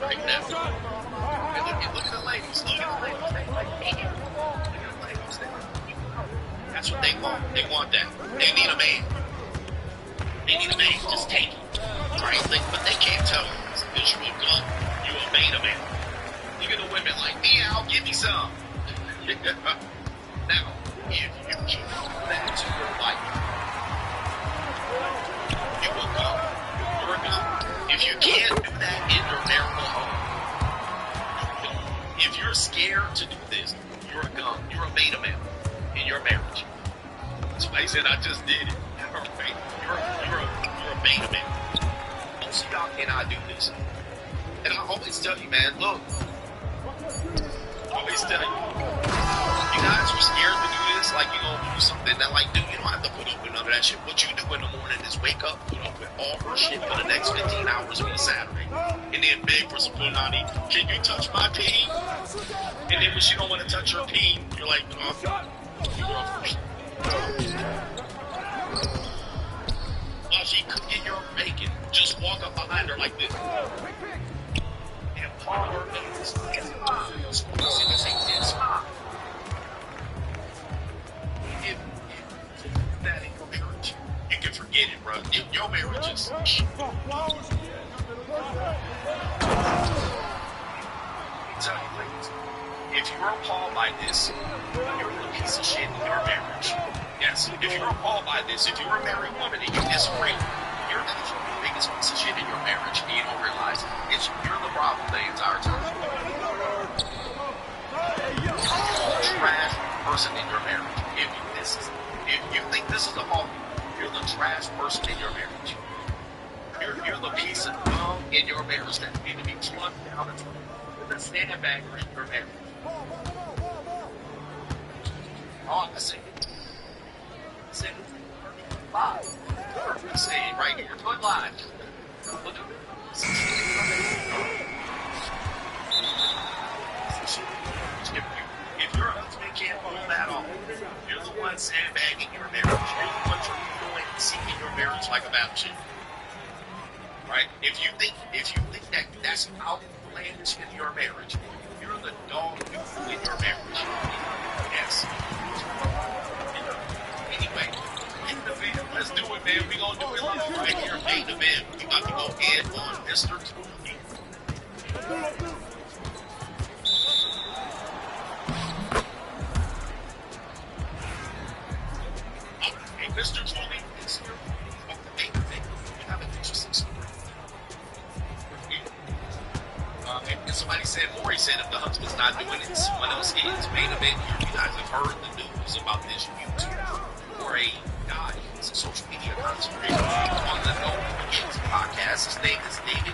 Right now. And look at the ladies. Look at the ladies. They like, man. Look at the ladies. That's what they want. They want that. They need a man. They need a man. Just take it. Right? But they can't tell you because you a gun. You a beta man. Look at the women like, I'll give me some. Now, if you can do that to your wife, you will go. You're a gun. If you can't do that in your marital home, if you're scared to do this, you're a gun. You're a beta man in your marriage. Somebody said I just did it. You're a beta man. Most of y'all cannot do this. And I always tell you, man, look. I always tell you. You guys are scared to do this, like you're gonna do something that, like, dude, you don't have to put up with none of that shit. What you do in the morning is wake up, put up with all her shit for the next 15 hours on Saturday, and then beg for some punani. Can you touch my pee? And then when she don't want to touch her pee, you're like, oh, you go first. While she cooking your bacon, just walk up behind her like this. And palm her face. If that ain't your church, you can forget it, bro. Your marriage is. I'm telling you, ladies, if you're appalled by this, you're a piece of shit in your marriage. Yes, if you're appalled by this, if you're a married woman and you disagree, you're the biggest piece of shit in your marriage, and you don't realize you're the problem the entire time. You're the trash person in your marriage. If you think this is the fault, you're the trash person in your marriage. You're the piece of gum in your marriage that need to be plugged down the sandbagger in your marriage. Oh, I see. Say live. Say it right here. Do it live. Look at it. If your husband can't pull that off, you're the one sandbagging your marriage. You're the one doing seeking your marriage like a battleship. Right? If you think that that's outlandish in your marriage, you're the dog in your marriage. Yes. Anyway, main event. Let's do it, man. We gonna do it live right here. Main event. We about to go in on Mr. Tooley. Hey, Mr. Tooley, it's here. Main event. We have an interesting story. And somebody said, Maury said, if the husband's not doing it, someone else is. Main event here. You guys have heard the news about this YouTuber or a guy. He's a social media content creator on the No Kids podcast. His name is David.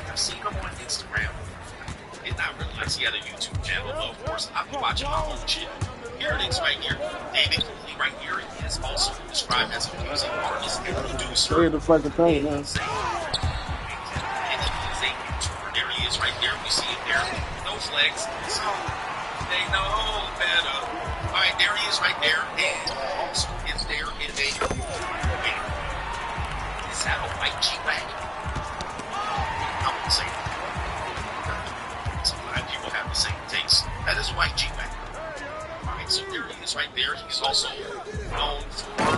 I've seen him on Instagram. I did not realize he had a YouTube channel, but of course, I've been watching my own shit. Here it is right here. David Cooley right here. He is also described as a music artist and producer. Say the fucking thing, man. There he is right there. We see it there. No flex. So they know better. Alright, there he is right there. And also is there in a is that a white G-Wagon? I wouldn't say that. Sometimes people have the same taste. That is a white G-Wagon. Alright, so there he is right there. He's also known for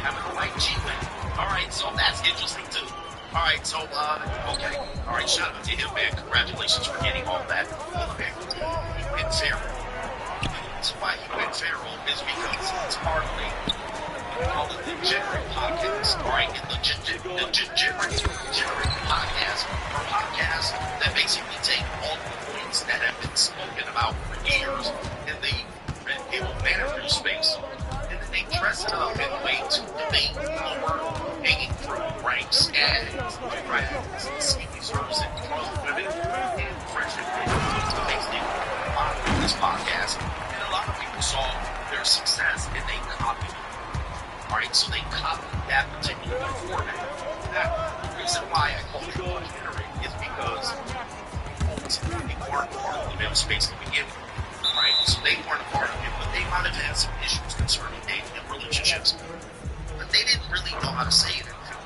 having a white G-Wagon. Alright, so that's interesting too. Alright, so, okay. Alright, shout out to him, man. Congratulations for getting all that. Okay. He went feral. So why he went feral is because it's part of called the Degenerate Podcast. Alright, and the Degenerate Podcast are podcasts that basically take all the points that have been spoken about for years in the humanitarian space, and then they dress it up in a way to debate lower hanging fruit, right? Scabs, drags, skeezers, and women, and friendship. So basically, on this podcast, and a lot of people saw their success and they copied it. Alright, so they copied that particular format. Now, the reason why I call it documentary is because they weren't part of the middle space to begin with. Right? So they weren't a part of it, but they might have had some issues concerning dating and relationships. But they didn't really know how to say it until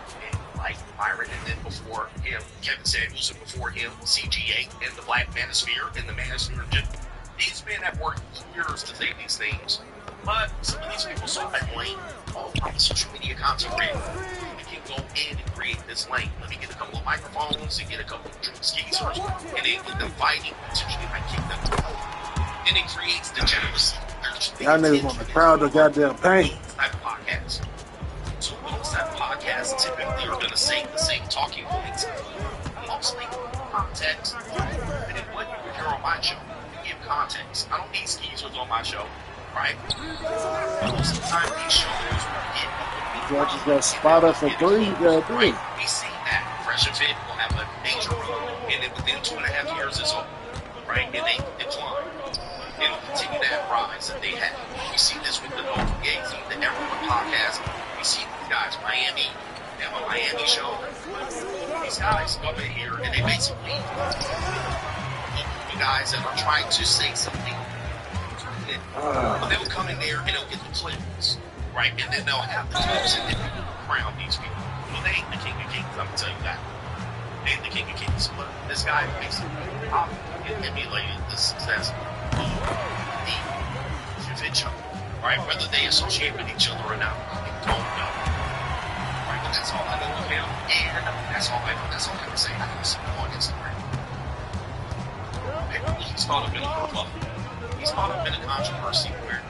like Byron, and then before him, Kevin Samuels, and before him, CGA, and the Black Manosphere, and the Manosphere. These men have worked years to say these things, but some of these people saw that lane. Oh, I'm a social media content creator. We can go in and create this lane. Let me get a couple of microphones and get a couple of skeezers, and then get them fighting, potentially might kick them out. And it creates degeneracy. Y'all niggas want to crowd the goddamn paint. Type of podcast. So those type of podcasts typically are going to say the same talking points, mostly context. And then what you would hear on my show, give context. I don't need skeezers on my show, right? Most of the time, these shows will get. Y'all just got spot up for three. You got three. Right? We see that Fresh and Fit will have a major run, and then within 2.5 years, it's over, right? And they decline. And continue that rise that they have. We see this with the No Fugazi, the Everyone podcast. We see these guys, Miami, they have a Miami show. These guys come in here and they basically the guys that are trying to say something. They'll come in there and they'll get the clips, right? And then they'll have the clips and then crown these people. Well, they ain't the King of Kings, I'm gonna tell you that. They ain't the King of Kings, but this guy basically emulated the success of the Fit show, right? Whether they associate with each other or not, I don't know. Right, but that's all I know of him, and that's all I know. That's all I can say. I can see him on Instagram. He's caught up in a controversy where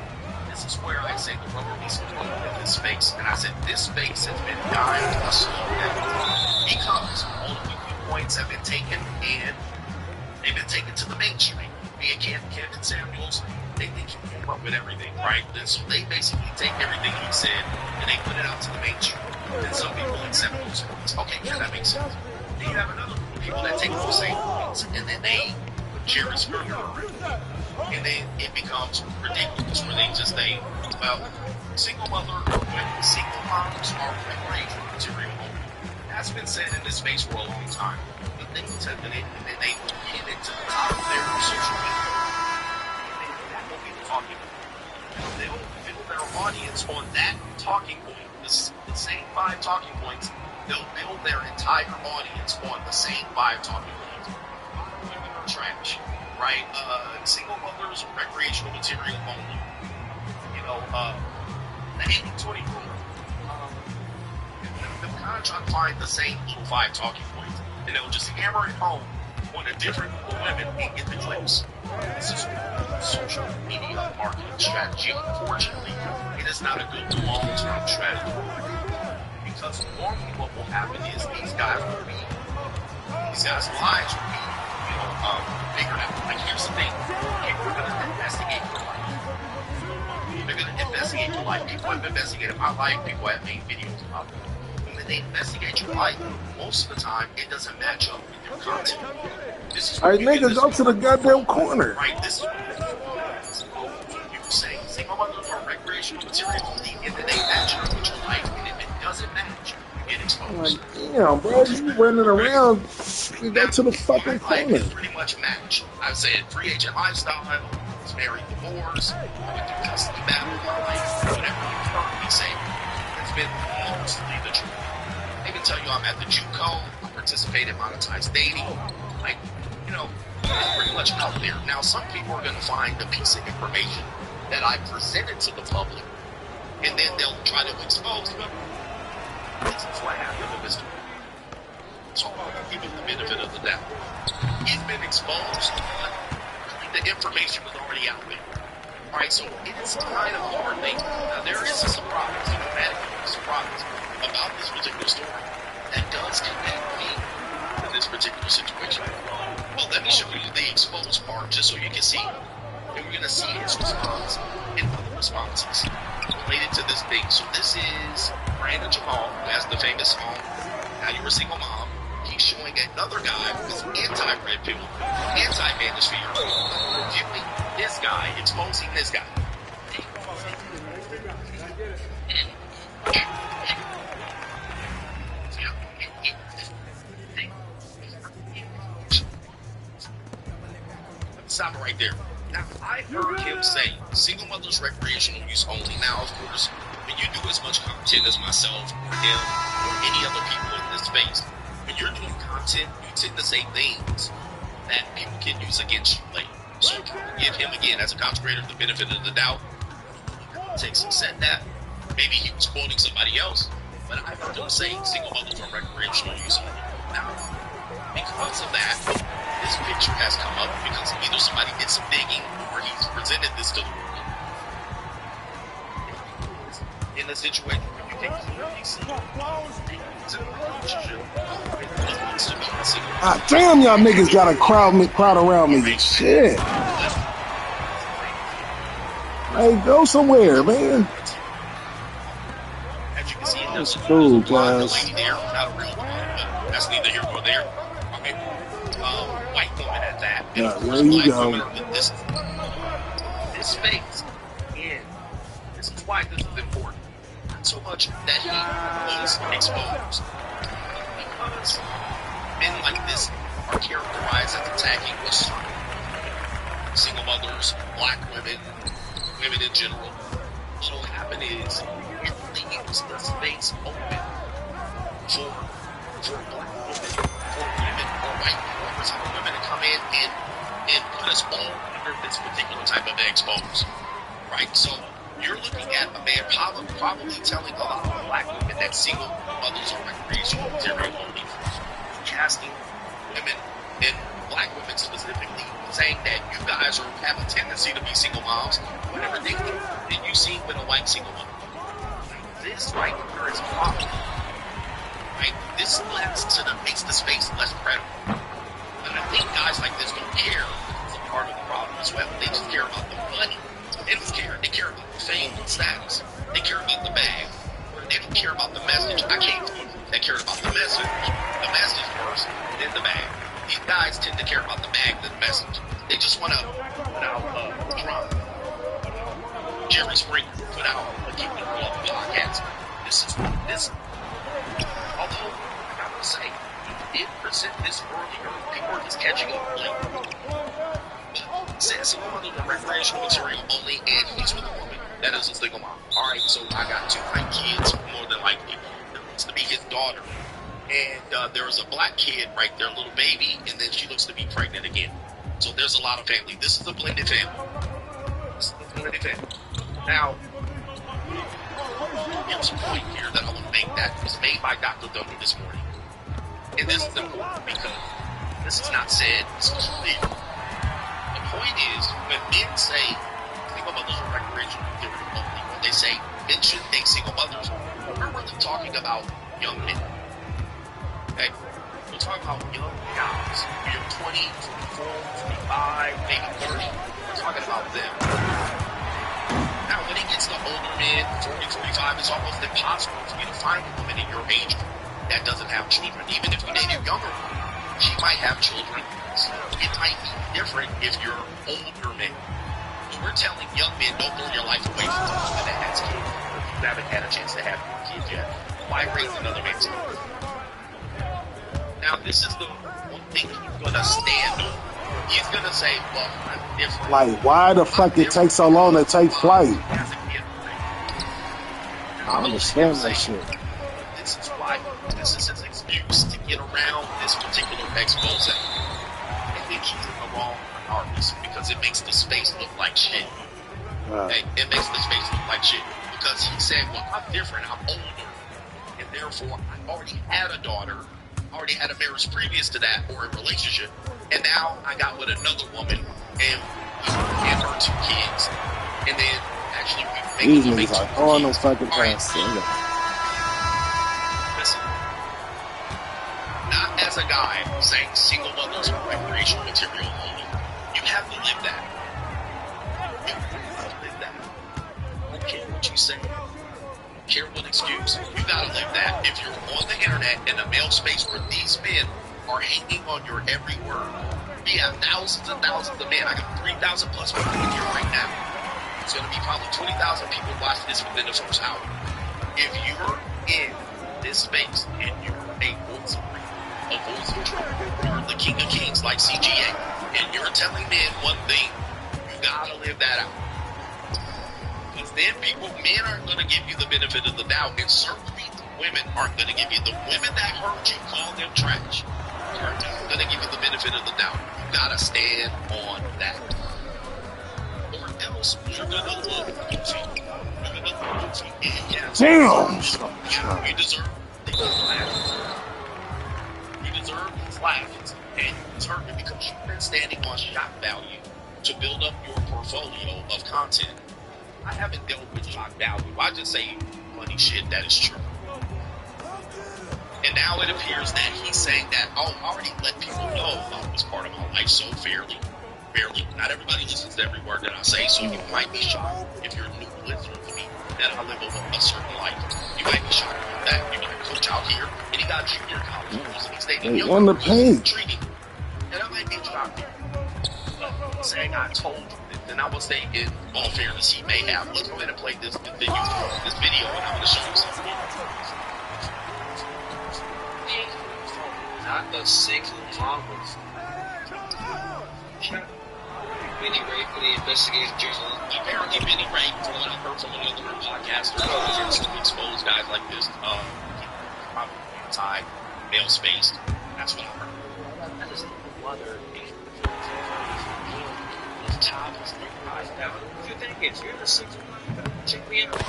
his this is where I say the rubber meets the road in this space. And I said, this space has been dying a slow death because all of the viewpoints have been taken and they've been taken to the mainstream. Me and Kevin Samuels, they think he came up with everything, right? And so they basically take everything he said and they put it out to the mainstream. And some people accept those points. Okay, yeah, that makes sense. Then you have another group of people that take those same points and then they Jerry Springer around. And then it becomes ridiculous where they just say, well, single mother or women, single moms are recreational material only. That's been said in this space for a long time. But they took it and then they hit it to the top of their social media. And that will be the talking point. They'll build their audience on that talking point, the same 5 talking points. They'll build their entire audience on the same 5 talking points. Women are trash. Right, single mothers, recreational material only. You know, the 80-20 rule. They'll kind of try to find the same little 5 talking points, and they'll just hammer it home on a different group of women and get the clicks. This is social media marketing strategy. Unfortunately, it is not a good long-term strategy because normally what will happen is these guys' lives will be figured out. Like, here's the thing. People are going to investigate your life. They're going to investigate your life. People have investigated my life. People have made videos about it. And when they investigate your life, most of the time, it doesn't match up with your content. This is All right, niggas, go to the goddamn corner. Right, this is what people say. Single mothers are recreational material only, and then they match up with your life. And if it doesn't match, you get exposed. Like, damn, bro, you running around. You go to the fucking corner. Pretty much match. I said free agent lifestyle, was married, divorced, went through custody battle, whatever you heard me say. It's been mostly the truth. I can tell you I'm at the JUCO, I participate in monetized dating. Like, you know, it's pretty much out there. Now, some people are going to find a piece of information that I presented to the public, and then they'll try to expose them. This is what happened to Mr. So I'm going to give him the benefit of the doubt. He's been exposed, but the information was already out there. Alright, so it is kind of hard thing. Now, there is a surprise, a dramatic surprise about this particular story that does connect me to this particular situation. Well, let me show you the exposed part just so you can see. And we're going to see his response and other responses related to this thing. So this is Brandon Jamal, who has the famous song, Now You're a Single Mom. He's showing another guy who's anti-red pill, anti-manosphere, reviewing this guy, exposing this guy. Stop it right there. Now, I heard him say single mothers recreational use only. Now, of course, when you do as much content as myself, him, or any other people in this space, when you're doing content, you tend to say things that people can use against you later. So give him, again, as a content creator, the benefit of the doubt. Context and said that. Maybe he was quoting somebody else, but I heard him saying single mothers are recreational use only. Now, because of that, this picture has come up because either somebody did some digging or he's presented this to the world. In a situation where you can clearly see things in a relationship, it wants to be a single. Ah, damn, y'all niggas got a crowd around me. Shit. Hey, go somewhere, man. As you can see, That's cool, guys. lady there, not a real one, but that's neither here nor there. Okay. White woman at that. And Yeah, of course, there you black go. women are with this space. And this is why this is important. Not so much that he was exposed, because men like this are characterized as attacking what's single mothers, black women, women in general. What will happen is it leaves the space open for black women, for women, or white people, for some women to come in and put us all under this particular type of expose. Right? So you're looking at a man probably telling a lot of black women that single mothers are recreational material only, casting women and black women specifically, saying that you guys have a tendency to be single moms. Whenever they think that you seen with a white single woman? This right here is problem. Right? This makes the space less credible. And I think guys like this don't care. It's a part of the problem as well. They just care about the money. They don't care. They care about the fame and status. They care about the bag. They don't care about the message. I came from a group that cared about the message. The message first, then the bag. These guys tend to care about the bag than the message. They just want to put out Trump, Jerry Springer, put out a Keep It Real podcast. This. Although, I gotta say, he did present this earlier. People are just catching up late. Says he wanted the recreational material only, and he's with a woman that is a single mom. Alright, so I got 2 white kids, more than likely. It looks to be his daughter. And there was a black kid right there, a little baby, and then she looks to be pregnant again. So there's a lot of family. This is a blended family. Now, there's a point here that I want to make that was made by Dr. W this morning. And this is important because this is not said clear. The point is, when men say single mothers are recreational activity only, when they say men should date single mothers, we're really talking about young men. Okay? We're talking about young guys. You're 20, 24, 25, maybe 30. We're talking about them. Now, when it gets to older men, 40, 45, it's almost impossible for you to find a woman in your age group that doesn't have children. Even if you date a younger woman, she might have children. So it might be different if you're older men. So we're telling young men, don't blow your life away from someone that has kids. If you haven't had a chance to have kids yet, why raise another man's kid? Now, this is the one thing he's going to stand on. He's going to say, well, I'm different. Like, why the fuck it takes so long to take flight? I understand that shit. This is why. This is his excuse to get around this particular expose. And then he's in the wrong artist because it makes the space look like shit. Okay? It makes the space look like shit. Because he said, well, I'm different. I'm older. And therefore, I already had a daughter. Already had a marriage previous to that or a relationship, and now I got with another woman and her 2 kids, and then actually we make 2 like, oh, no fucking pants. Listen, not as a guy saying single mothers are recreational material only. You have to live that. You have to live that. I don't care what you say. Care what excuse. You gotta live that. If you're on the internet in a male space where these men are hanging on your every word, we have thousands and thousands of men. I got 3,000 plus people in here right now. It's gonna be probably 20,000 people watching this within the first hour. If you're in this space and you're a voice of truth, you're the king of kings like CGA, and you're telling men one thing, you gotta live that out. Then men aren't going to give you the benefit of the doubt, and certainly women aren't going to give you the women that heard you call them trash aren't going to give you the benefit of the doubt. You got to stand on that, or else you're going to look goofy. You're going to look goofy. Damn. You deserve the flashes. You deserve the flashes, and you deserve it because you've been standing on shock value to build up your portfolio of content. I haven't dealt with shock value. I just say funny shit that is true. And now it appears that he's saying that I'll already let people know about this part of my life so fairly. Not everybody listens to every word that I say, so you might be shocked if you're a new listener to me that I live a certain life. You might be shocked about that. You might coach out here, and he got junior college rules, and he's dating on the page. And I might be shocked. Saying I told you. Then I will say, in all fairness, he may have. Let's go ahead and play this video, and I'm going to show you something. Not a single mom. Benny Ray for the investigative journalist. Apparently, Benny Ray, from what I've heard from another podcaster, is to expose guys like this. Probably inside male space. That's what I heard. That is the mother. Top is the guys. Now, the thing is, you're the single one. Check me out.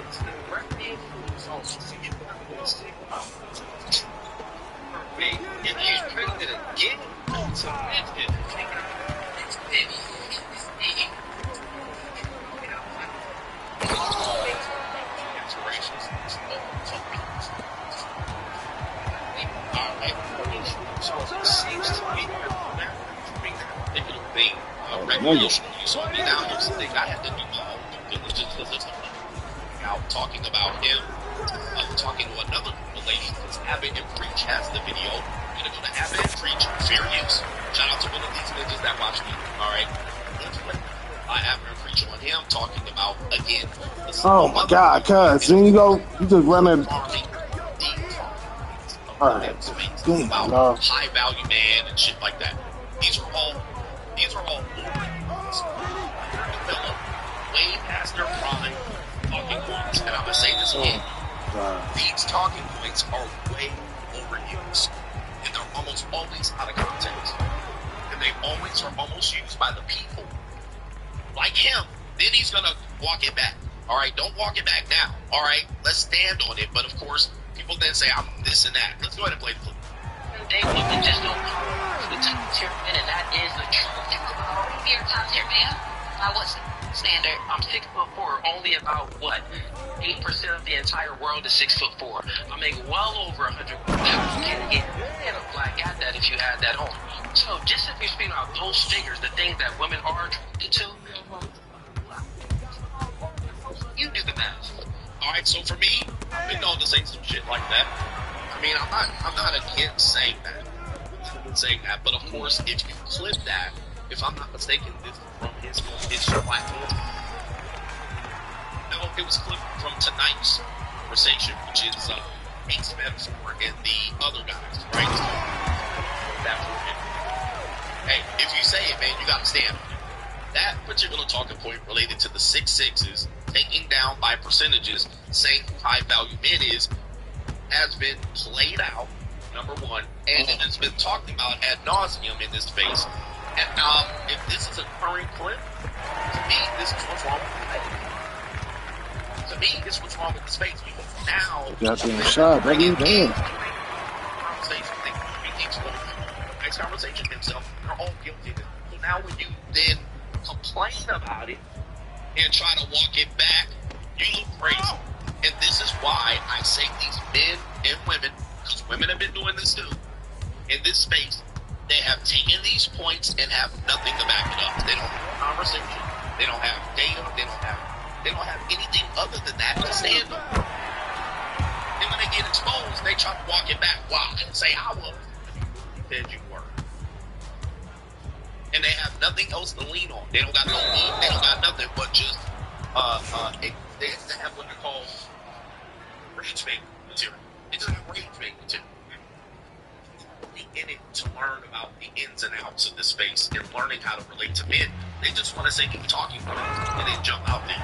It's the recreational results. So you have to stick if you're pregnant again, so it's Recreational use only. Now here's the thing, I had to do my own due diligence because it's out talking about him, talking to another lady because Abbott and Preach has the video. You're gonna go to Abbott and Preach, fair use. Shout out to one of these ninjas that watch me. Alright. Let's play Abbott and Preach on him talking about again. Oh my God, cuz then you just run it. Alright. About high value man and shit like that. These are all way past their prime talking points. And I'm gonna say this again. These talking points are way overused. And they're almost always out of context. And they always are almost used by the people. Like him. Then he's gonna walk it back. Alright, don't walk it back now. Alright, let's stand on it. But of course, people then say I'm this and that. Let's go ahead and play the clip. They women just don't know the top tier men, and that is the truth. You're a top tier man? By what standard? I'm 6'4", only about what? 8% of the entire world is 6'4". I make well over 100. You can't get a black at that if you had that on. So just if you speak about those figures, the things that women are attracted to, you do the math. Alright, so for me, I've been known to say some shit like that. I mean, I'm not against saying that. But of course, if you clip that, if I'm not mistaken, this is from his platform. No, it was clipped from tonight's conversation, which is Ace Metaphor and the other guys, right? That for him. Hey, if you say it, man, you gotta stand on it. That particular talking point related to the 6'6s, taking down by percentages, saying who high value men is, has been played out, number one, and it has been talked about ad nauseum in this space. And if this is a current clip, to me, this is what's wrong with the space. To me, this is what's wrong with the space. Because now, got being shot, baby. Damn. Next conversation himself, they're all guilty. So now when you then complain about it and try to walk it back, you look crazy. And this is why I say these men and women, because women have been doing this too, in this space, they have taken these points and have nothing to back it up. They don't have conversation, they don't have data, they don't have anything other than that to stand on. And when they get exposed, they try to walk it back. Wow, and say I was. You said you were. And they have nothing else to lean on. They don't got no book, they don't got nothing but just they have what they call rage bait material. It's not rage bait material. In it to learn about the ins and outs of the space and learning how to relate to men. They just want to say keep talking and then jump out there.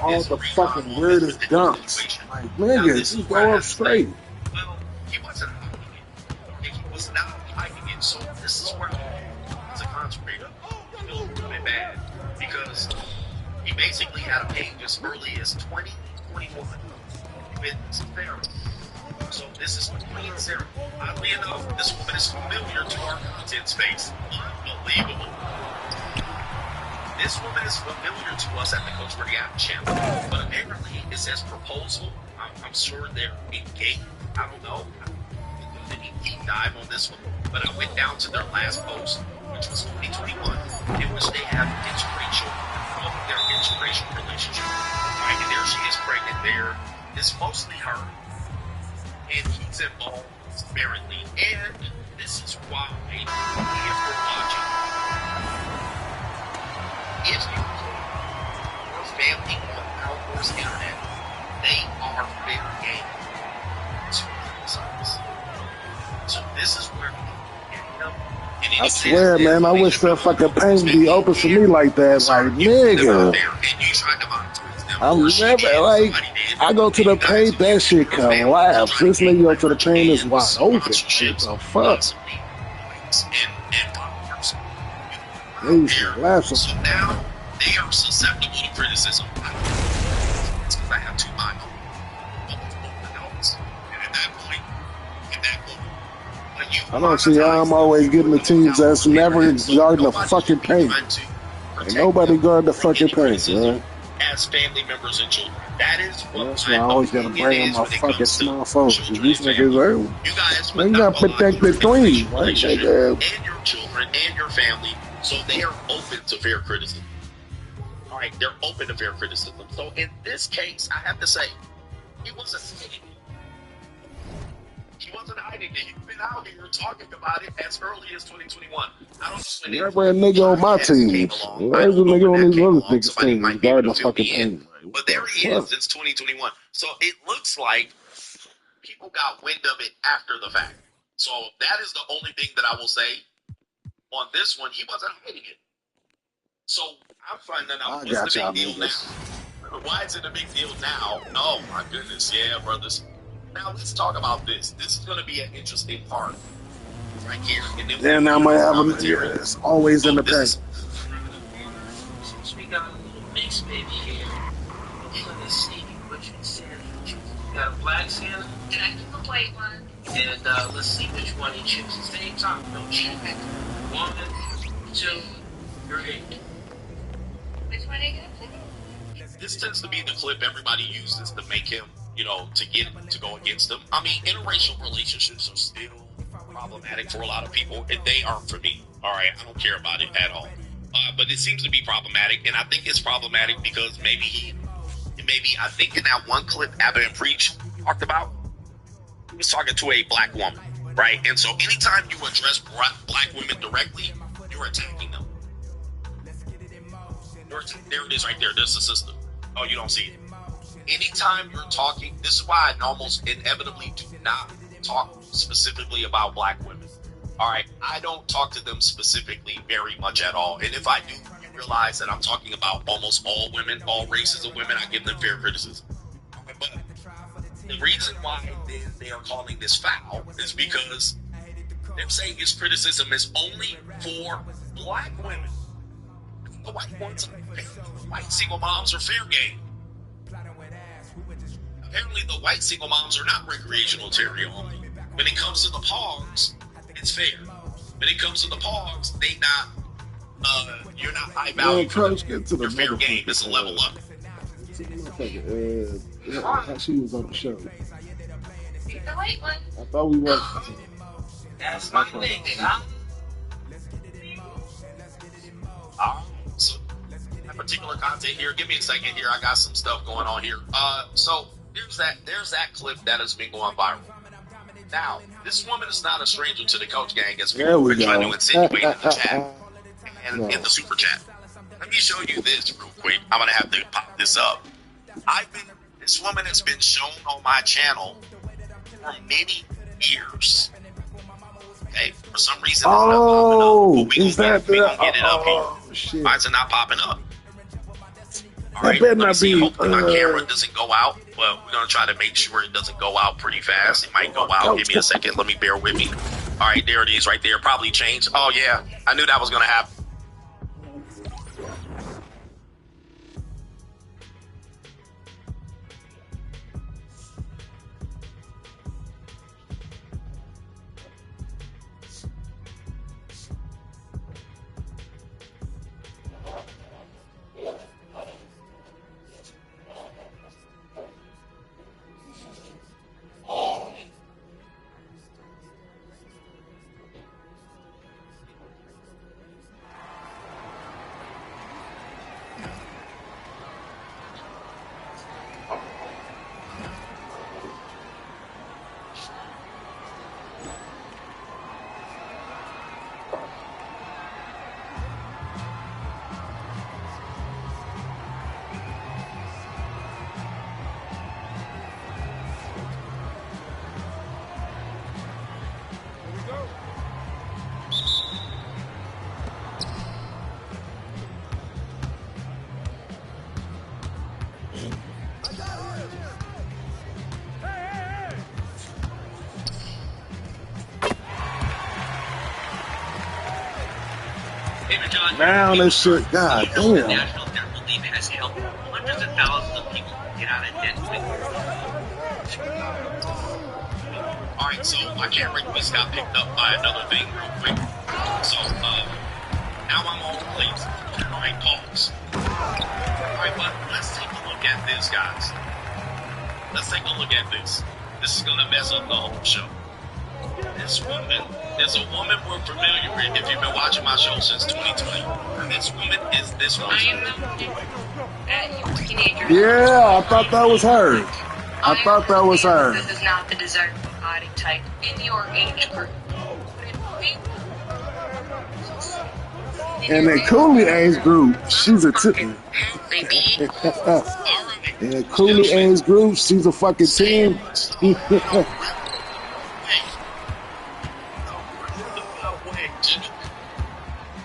All the fucking weirdest dunks. Like, nigga, just go up straight. Well, he wasn't hiking it. He was not hiking it. So this is where as a conspirator, I feel really bad because he basically had a page as early as 2021 with Sarah. So this is between Sarah. Oddly enough, this woman is familiar to our content space. Unbelievable. This woman is familiar to us at the Coach Brianna channel. But apparently it says proposal. I'm sure they're engaged. I don't know. I didn't do any deep dive on this one. But I went down to their last post, which was 2021, in which they have their interracial relationship. Right, and there she is pregnant. There is mostly her. And he's involved sparingly. And this is why, if you're watching, if you're your family on Outdoors Internet, they are fair game to criticize. So this is where I swear, man, I wish that fucking pain be open for me like that. Like, nigga. I'm never, like, I go to the paint, that shit collapse. This nigga go to the paint is wide open. What the fuck? They collapse. So now they are susceptible to criticism. It's because I have two minds. And at that point, when you I don't see how I'm always getting the teams that's never guarding the fucking paint. Ain't nobody guard the fucking paint, man. As family members and children. That is what that's why I always gotta bring on my fucking small phones. Cause these niggas are, you guys they got protect the three, right? And your children and your family, so they are open to fair criticism. All right, they're open to fair criticism. So in this case, I have to say, he wasn't hiding it. He wasn't hiding it. He's been out here talking about it as early as 2021. I don't know when every nigga on my team. There's a nigga on these other niggas' team guarding the fucking paint. But there he is since 2021. So it looks like people got wind of it after the fact. So that is the only thing that I will say on this one. He wasn't hiding it. So I'm finding out what's the big deal now. Why is it a big deal now? Oh my goodness, yeah, brothers. Now let's talk about this. This is going to be an interesting part right here. And then I might have a it's always in the paint. Since we got a little mix baby here, let's see which Santa he chooses. We got a black Santa. Did I keep a white one? And let's see which one he chooses. Same time, no cheating. 1, 2, 3. Which one are you gonna pick? This tends to be the clip everybody uses to make him, you know, to go against them. I mean, interracial relationships are still problematic for a lot of people, and they aren't for me. All right, I don't care about it at all. But it seems to be problematic, and I think it's problematic because maybe I think in that one clip Abba and Preach talked about, he was talking to a black woman, right? And so anytime you address black women directly, you're attacking them. There it is right there. There's the system. Oh, you don't see it. Anytime you're talking, this is why I almost inevitably do not talk specifically about black women. All right, I don't talk to them specifically very much at all. And if I do, you realize that I'm talking about almost all women, all races of women. I give them fair criticism. But the reason why they are calling this foul is because they're saying his criticism is only for black women. The white ones, white single moms are fair game. Apparently, the white single moms are not recreational Terry only. When it comes to the Pogs, it's fair. When it comes to the Pogs, they not. You're not high value. Your fair game is a level up. She was on the show. The white one. I thought we were. That's my thing. So that particular content here. Give me a second here. I got some stuff going on here. So there's that clip that has been going viral. Now, this woman is not a stranger to the Coach Gang, as people have been trying to insinuate in the chat and in the super chat. Let me show you this real quick. I'm gonna have to pop this up. This woman has been shown on my channel for many years. Okay, for some reason it's not popping up. But we gonna get it up here. Shit. Why is it not popping up? All That right, better let me not see. be, Hopefully my camera doesn't go out, but we're gonna try to make sure it doesn't go out pretty fast. It might go out. Give me a second. Let me bear with me. All right, there it is right there. Probably changed. Oh yeah, I knew that was gonna happen. Now this shit, god The damn. National Dental League has helped hundreds of thousands of people get out of debt quickly. Alright, so my camera just got picked up by another thing real quick. So, now I'm on place. Alright, pause. Alright, but let's take a look at this, guys. Let's take a look at this. This is gonna mess up the whole show. This woman is a woman we're familiar with if you've been watching my show since 2020. And this woman is this one. Yeah, I thought that was her. I thought that was her. This is not the desirable body type in your age group. In the Cooley age group, she's a tip. Baby. In the Cooley age group, she's a fucking 10.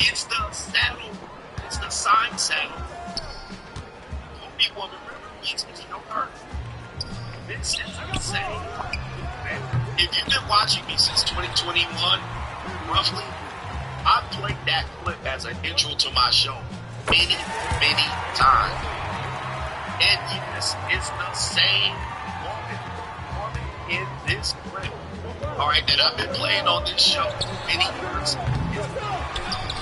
It's the saddle. It's the sign saddle. Only woman needs to know her. This is insane. If you've been watching me since 2021, roughly, I played that clip as an intro to my show many, many times. And yes, it's the same woman in this clip. Alright, that I've been playing on this show many years.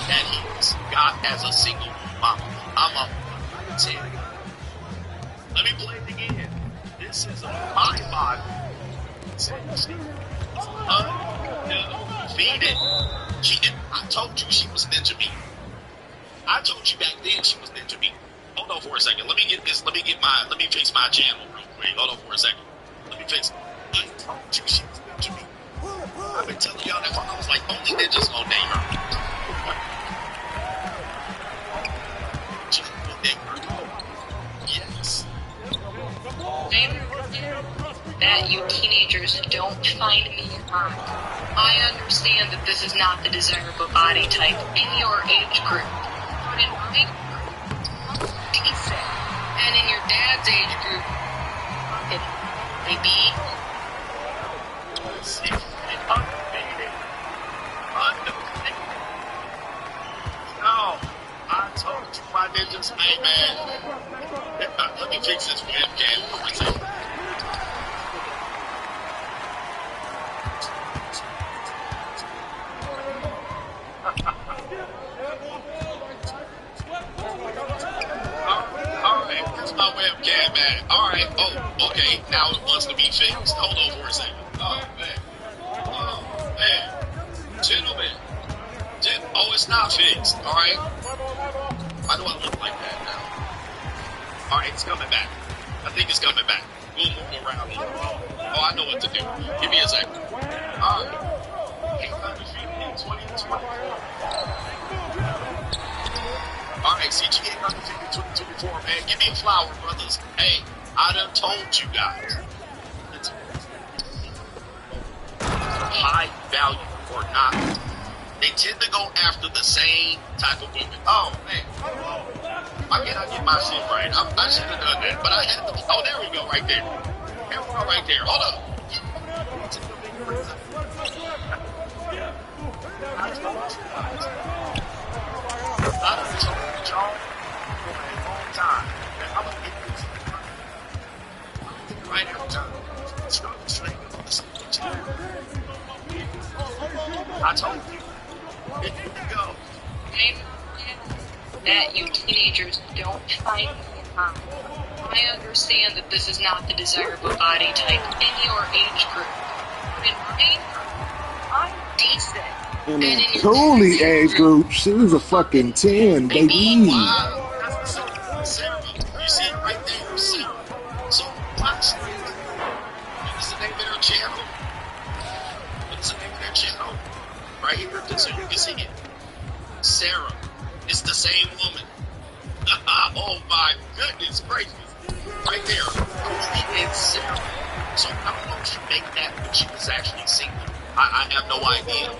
That he's got as a single mama. I'm a 10. Let me play it again. This is my body. Undefeated. I told you she was Ninja B. I told you back then she was Ninja B. Hold on for a second. Let me get this. Let me fix my channel real quick. Hold on for a second. Let me fix it. I told you she was Ninja B. I've been telling y'all that for I was like, only ninjas gonna name her. Yes. That you teenagers don't find me hot. I understand that this is not the desirable body type in your age group, but in my group, decent, and in your dad's age group, maybe. Undefeated. No, I told you my ninjas, hey man. Let me fix this webcam for a second. Alright, it's my webcam, man. Alright, oh, okay, now it wants to be fixed. Hold on for a second. Oh, man. Gentlemen. Oh, it's not fixed, alright? Why do I look like that now? Alright, it's coming back. I think it's coming back. We'll move around here. Oh, I know what to do. Give me a second. Alright. 2024. Alright, CGA 2024, man. Give me a flower, brothers. Hey, I done told you guys. It's high value or not. They tend to go after the same type of women. Oh, man. Why can't I get my shit right? I should have done that, but I had to. Oh, there we go, right there. There we go, right there. Hold up. I told y'all for a long time that I'm going to get this right every time. Start slinging on the same time. I told you. Here we go. That you teenagers don't find me hot. I understand that this is not the desirable body type in your age group. But in my group, I'm decent. In the Cooley age group, she was a fucking 10, baby. Wow. Sarah, you see it right there, Sarah. So watch. What's the name of their channel? What's the name of their channel? Right here, so you can see it. Sarah. It's the same woman. Oh my goodness gracious. Right there. Cooley and Sarah. So how long did she make that when she was actually single? I have no idea.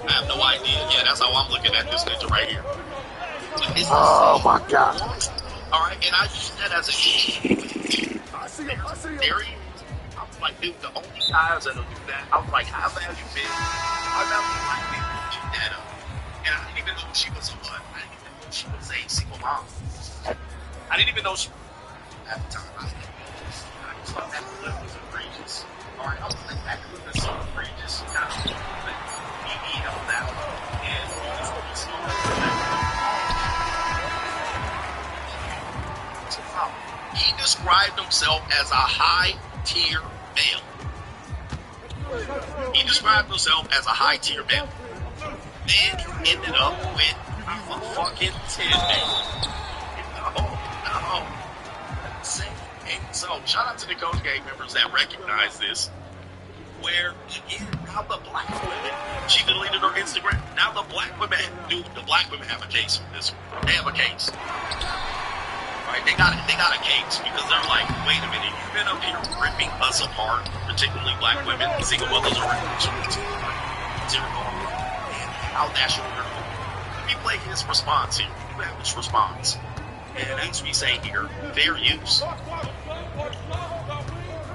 I have no idea. Yeah, that's how I'm looking at this ninja right here. Oh my god. Alright, and I use that as a teacher. There he is. I was like, dude, the only guys that'll do that, I was like, how value fit? I value like people who keep that up. And I didn't even know she was a what? I didn't even know she was a single mom. I didn't even know she at the time. I just thought that clip was egregious. Alright, I was like, that clip is so himself as a high-tier male. He described himself as a high-tier male. Then he ended up with a fucking 10 man. No. So, shout out to the Coach Gang members that recognize this. Where, again, now the black women, she deleted her Instagram. Now the black women have a case for this one. They have a case. Right? They got a case because they're like, wait a minute, you've been up here ripping us apart, particularly black women, single mothers are how that's your girl. Let me play his response here. You have his response. And as we say here, fair use.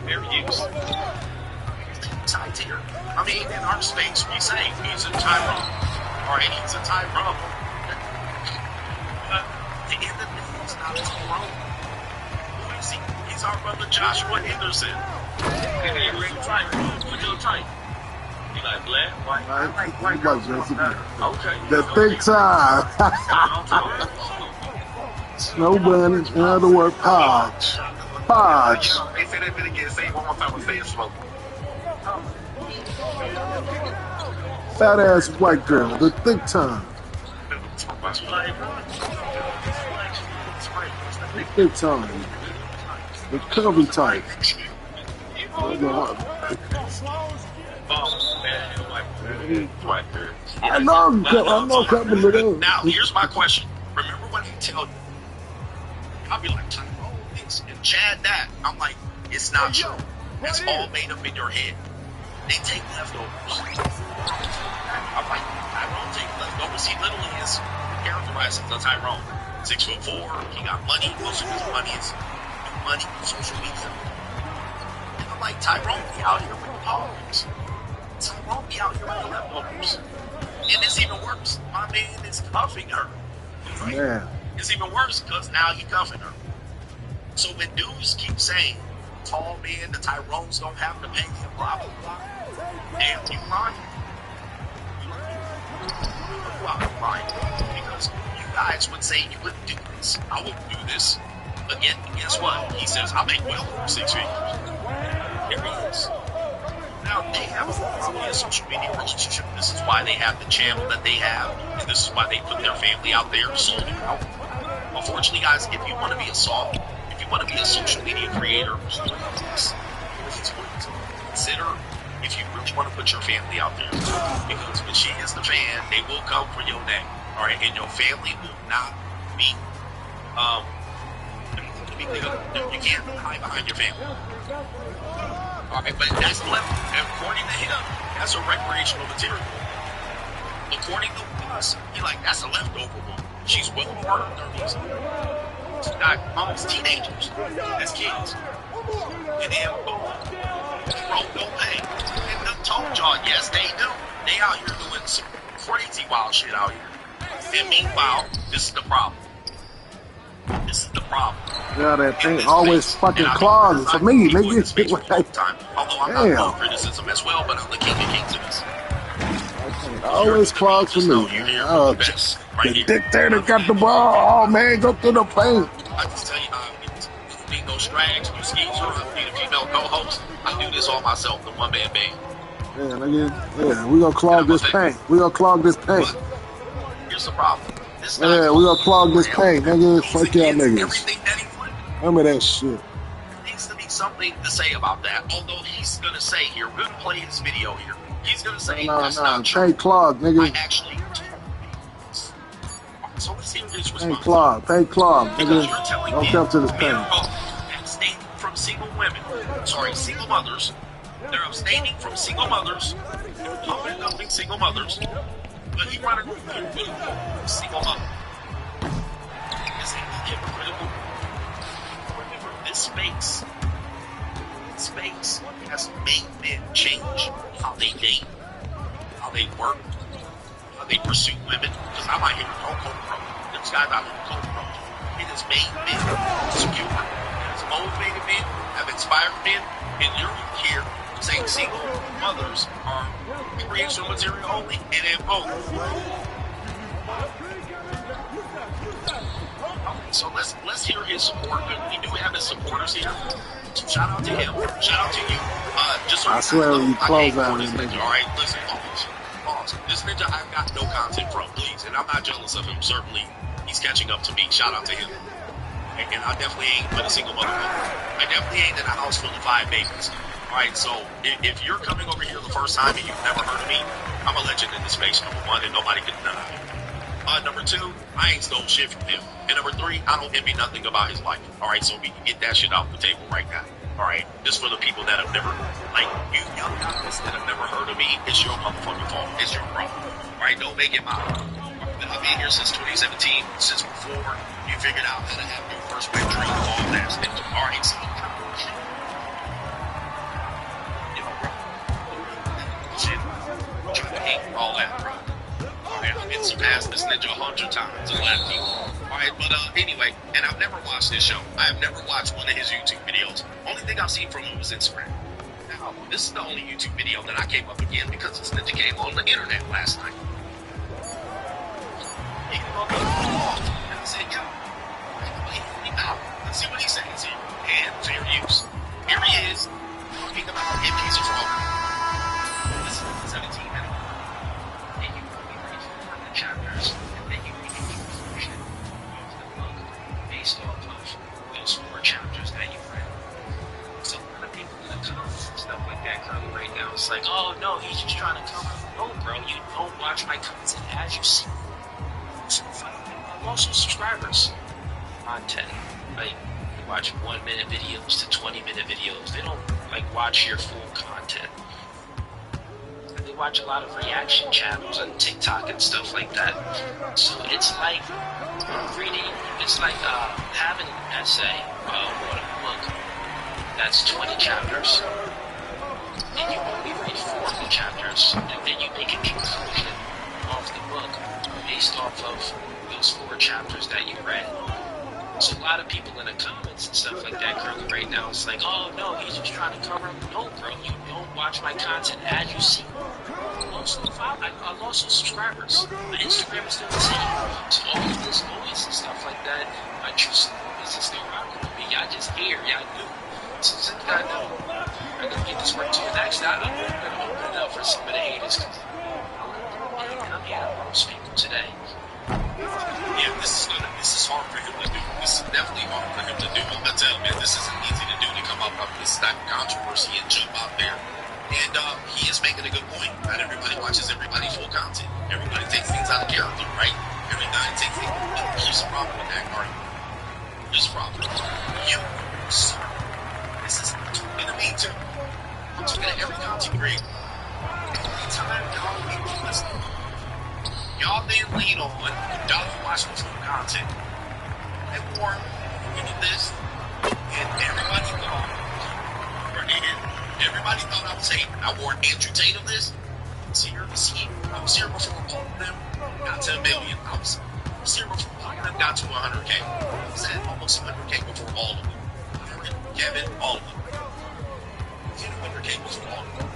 Fair use. High tier. I mean, in our space, we say he's a Tyrone. Alright, he's a Tyrone. At the end of the day, he's not a Tyrone. Who is he? He's our brother Joshua Henderson. Hey, Rick, try. What you try? You like black, white? I like white. Okay. The thick time. Snow bunny, in other words, Podge. Podge. They say that bit again. Say it one more time. Say it slow. Fat ass white girl, the thick time. The thick time. The curvy type. I know couple of those. Now, here's my question. Remember when he tell you, I'll be like, Tyrone this and Chad that. I'm like, it's not true. That's all made up in your head. They take leftovers. I'm like, Tyrone take leftovers. He literally is characterized as a Tyrone. 6'4", he got money. Most of his money is money, social media. And I'm like, Tyrone be out here with the politics. Tyrone be out here with the leftovers. And it's even worse. My man is cuffing her. Right? Yeah. It's even worse because now he's cuffing her. So when dudes keep saying, tall men, the Tyrones don't have to pay him, blah, blah, blah. Damn, you lying. You lying. Because you guys would say you wouldn't do this. I wouldn't do this. But yet, guess what? He says, I make well over 6 figures. Here he is. Now, they have probably a social media relationship. This is why they have the channel that they have. And this is why they put their family out there and sold it out. Unfortunately, guys, if you want to be a social media creator, please consider if you really want to put your family out there. Because when she is the fan, they will come for your neck. All right, and your family will not be, you can't hide behind your family. All right, but that's left, according to him, that's a recreational material. According to us, he like, that's a leftover one. She's well over her 30s. She's got almost teenagers. That's kids. And then, Tyrone don't pay. And I told y'all, yes, they do. They out here doing some crazy wild shit out here. And meanwhile, this is the problem. This is the problem. Yeah, that thing always fucking claws for me, nigga. Although I'm not full criticism as well, but I'm the king of kings in this. Always claws for me. The Dictator got the ball. Oh, man, go through the paint. I just tell you how it is. You need no strags, no schemes, or need a female co-host. I do this all myself, the one-man band. Yeah, nigga. Yeah, we gonna clog this paint. We gonna clog this paint. But here's the problem. Yeah, we gonna clog this paint, nigga. Fuck y'all niggas. Everything that he wanted. Remember that shit. There needs to be something to say about that. Although he's gonna say here, we're gonna play his video here. He's gonna say that's not true. Paint clog, nigga. I actually. So let's hear his response. Paint clog, nigga. Don't come to this paint. Abstaining from single women. Sorry, single mothers. They're abstaining from single mothers. They're pumping up single mothers. But he wanted to be a single mother. Is it hypocritical? Remember, this space has made men change how they date, how they work, how they pursue women. Because I'm out here with no code pro. This guy's out here with code pro. It has made men secure. It has motivated men, have inspired men, and you're here saying single mothers are recreational material only, and then both. So let's hear his support. We do have his supporters here. So shout out to him. Shout out to you. Just so I swear when you close out this here, ninja. All right, listen, pause. This ninja I've got no content from, please, and I'm not jealous of him. Certainly, he's catching up to me. Shout out to him. And I definitely ain't with a single motherfucker. I definitely ain't in a house full of 5 babies. All right, so if you're coming over here the first time and you've never heard of me, I'm a legend in this space, number 1, and nobody can deny it. Number 2, I ain't stole shit from him. And number 3, I don't envy nothing about his life. All right, so we can get that shit off the table right now. All right, just for the people that have never, like you young guys that have never heard of me, it's your motherfucking fault. It's your problem. All right, don't make it mine. I've been here since 2017, since before you figured out how to have your first wave dream, all that stuff. All right, so all that, bro. Alright, I've been surpassed this ninja 100 times in the last few. Alright, but anyway, and I've never watched this show. I have never watched one of his YouTube videos. Only thing I've seen from him was Instagram. Now, this is the only YouTube video that I came up again because this ninja came on the internet last night. He came up and I said, yo, let's see what he says here. And fair use. Here he is, talking about if he's a fraud. This is 17 minutes. Chapters, and then you can get your version of the book based off of those 4 chapters that you read. So a lot of people in the comments and stuff like that currently right now, it's like, oh no, he's just trying to cover. No, bro, you don't watch my content as you see. I'm also subscribers. Content, like you watch 1-minute videos to 20-minute videos. They don't like watch your full content. Watch a lot of reaction channels on TikTok and stuff like that. So it's like reading, it's like having an essay or a book that's 20 chapters, and you only read 4 of the chapters, and then you make a conclusion off the book based off of those 4 chapters that you read. So a lot of people in the comments and stuff like that currently right now, it's like, oh no, he's just trying to cover. No, bro, you don't watch my content as you see. I'm also subscribers. My Instagram is still the same. So all of this noise and stuff like that, my true is still rocking with me. Y'all just here, y'all new. So since I know I'm gonna get this work to you next. I'm gonna open it up for some of the haters because I'm here to speak today. Yeah, this is hard for him to do. This is definitely hard for him to do. I'm gonna tell you, man, this isn't easy to do to come up with this type of controversy and jump out there. And he is making a good point. Not everybody watches everybody's full content. Everybody takes things out of character, right? Everybody takes things. Here's the problem with that argument. Here's the problem. You, sir, this is talking to me too. I'm talking to every content creator. Every time y'all lean on listening, y'all then lean on y'all watch the full content. And Warren, you did this, and everybody thought, everybody thought I was hating. I warned Andrew Tate of this. I was here before all of them got to 1 million. I was here before all of them got to 100K. I was at almost 100K before all of them. Kevin, all of them. 100K before all of them.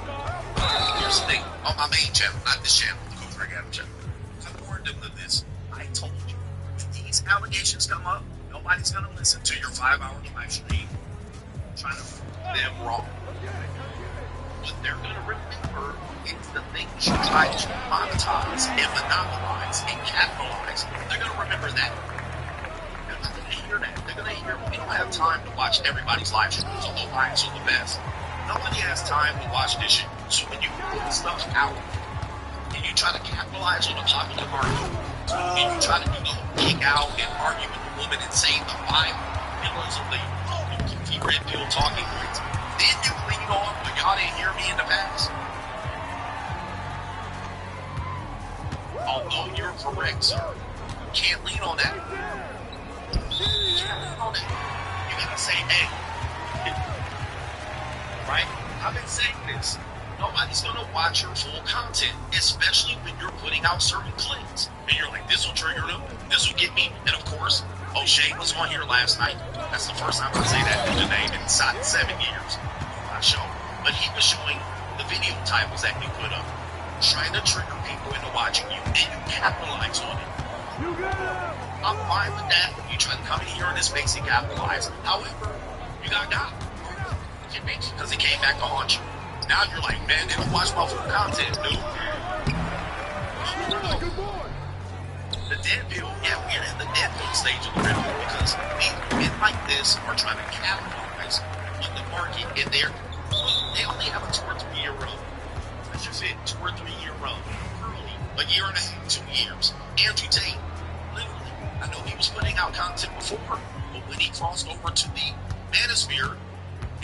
Here's the thing. On my main channel, not this channel, the Coach Rick Adams channel. I warned them of this. I told you, if these allegations come up, nobody's going to listen to your 5-hour live stream trying to prove them wrong. What they're going to remember is the things you try to monetize and monopolize and capitalize. They're going to remember that. They're not going to hear that. They're going to hear, we don't have time to watch everybody's live streams, although mine's are the best. Nobody has time to watch this shit. So when you put stuff out and you try to capitalize on a popular argument, and you try to do the whole kick out and argue with the woman and save the 5 pillars of the red pill talking points, then you lean on, but y'all didn't hear me in the past. Although you're correct, sir, you can't lean on that. You can't lean on that. You gotta say, hey, right? I've been saying this. Nobody's gonna watch your full content, especially when you're putting out certain clips. And you're like, this will trigger them, this will get me. And of course, O'Shea was on here last night. That's the first time I say that name in 7 years on my show. But he was showing the video titles that you put up, trying to trigger people into watching you, and you capitalize on it. I'm fine with that. You try to come in here in this space and capitalize. However, you got got. Because it came back to haunt you. Now you're like, man, they don't watch my full content, dude. The Deadpool, yeah, we're in the Deadpool stage of the riddle because men like this are trying to capitalize on the market in there. They only have a 2 or 3 year run. As you said, 2 or 3 year run. Early, a year and a half, 2 years. Andrew Tate, literally, I know he was putting out content before, but when he crossed over to the Manosphere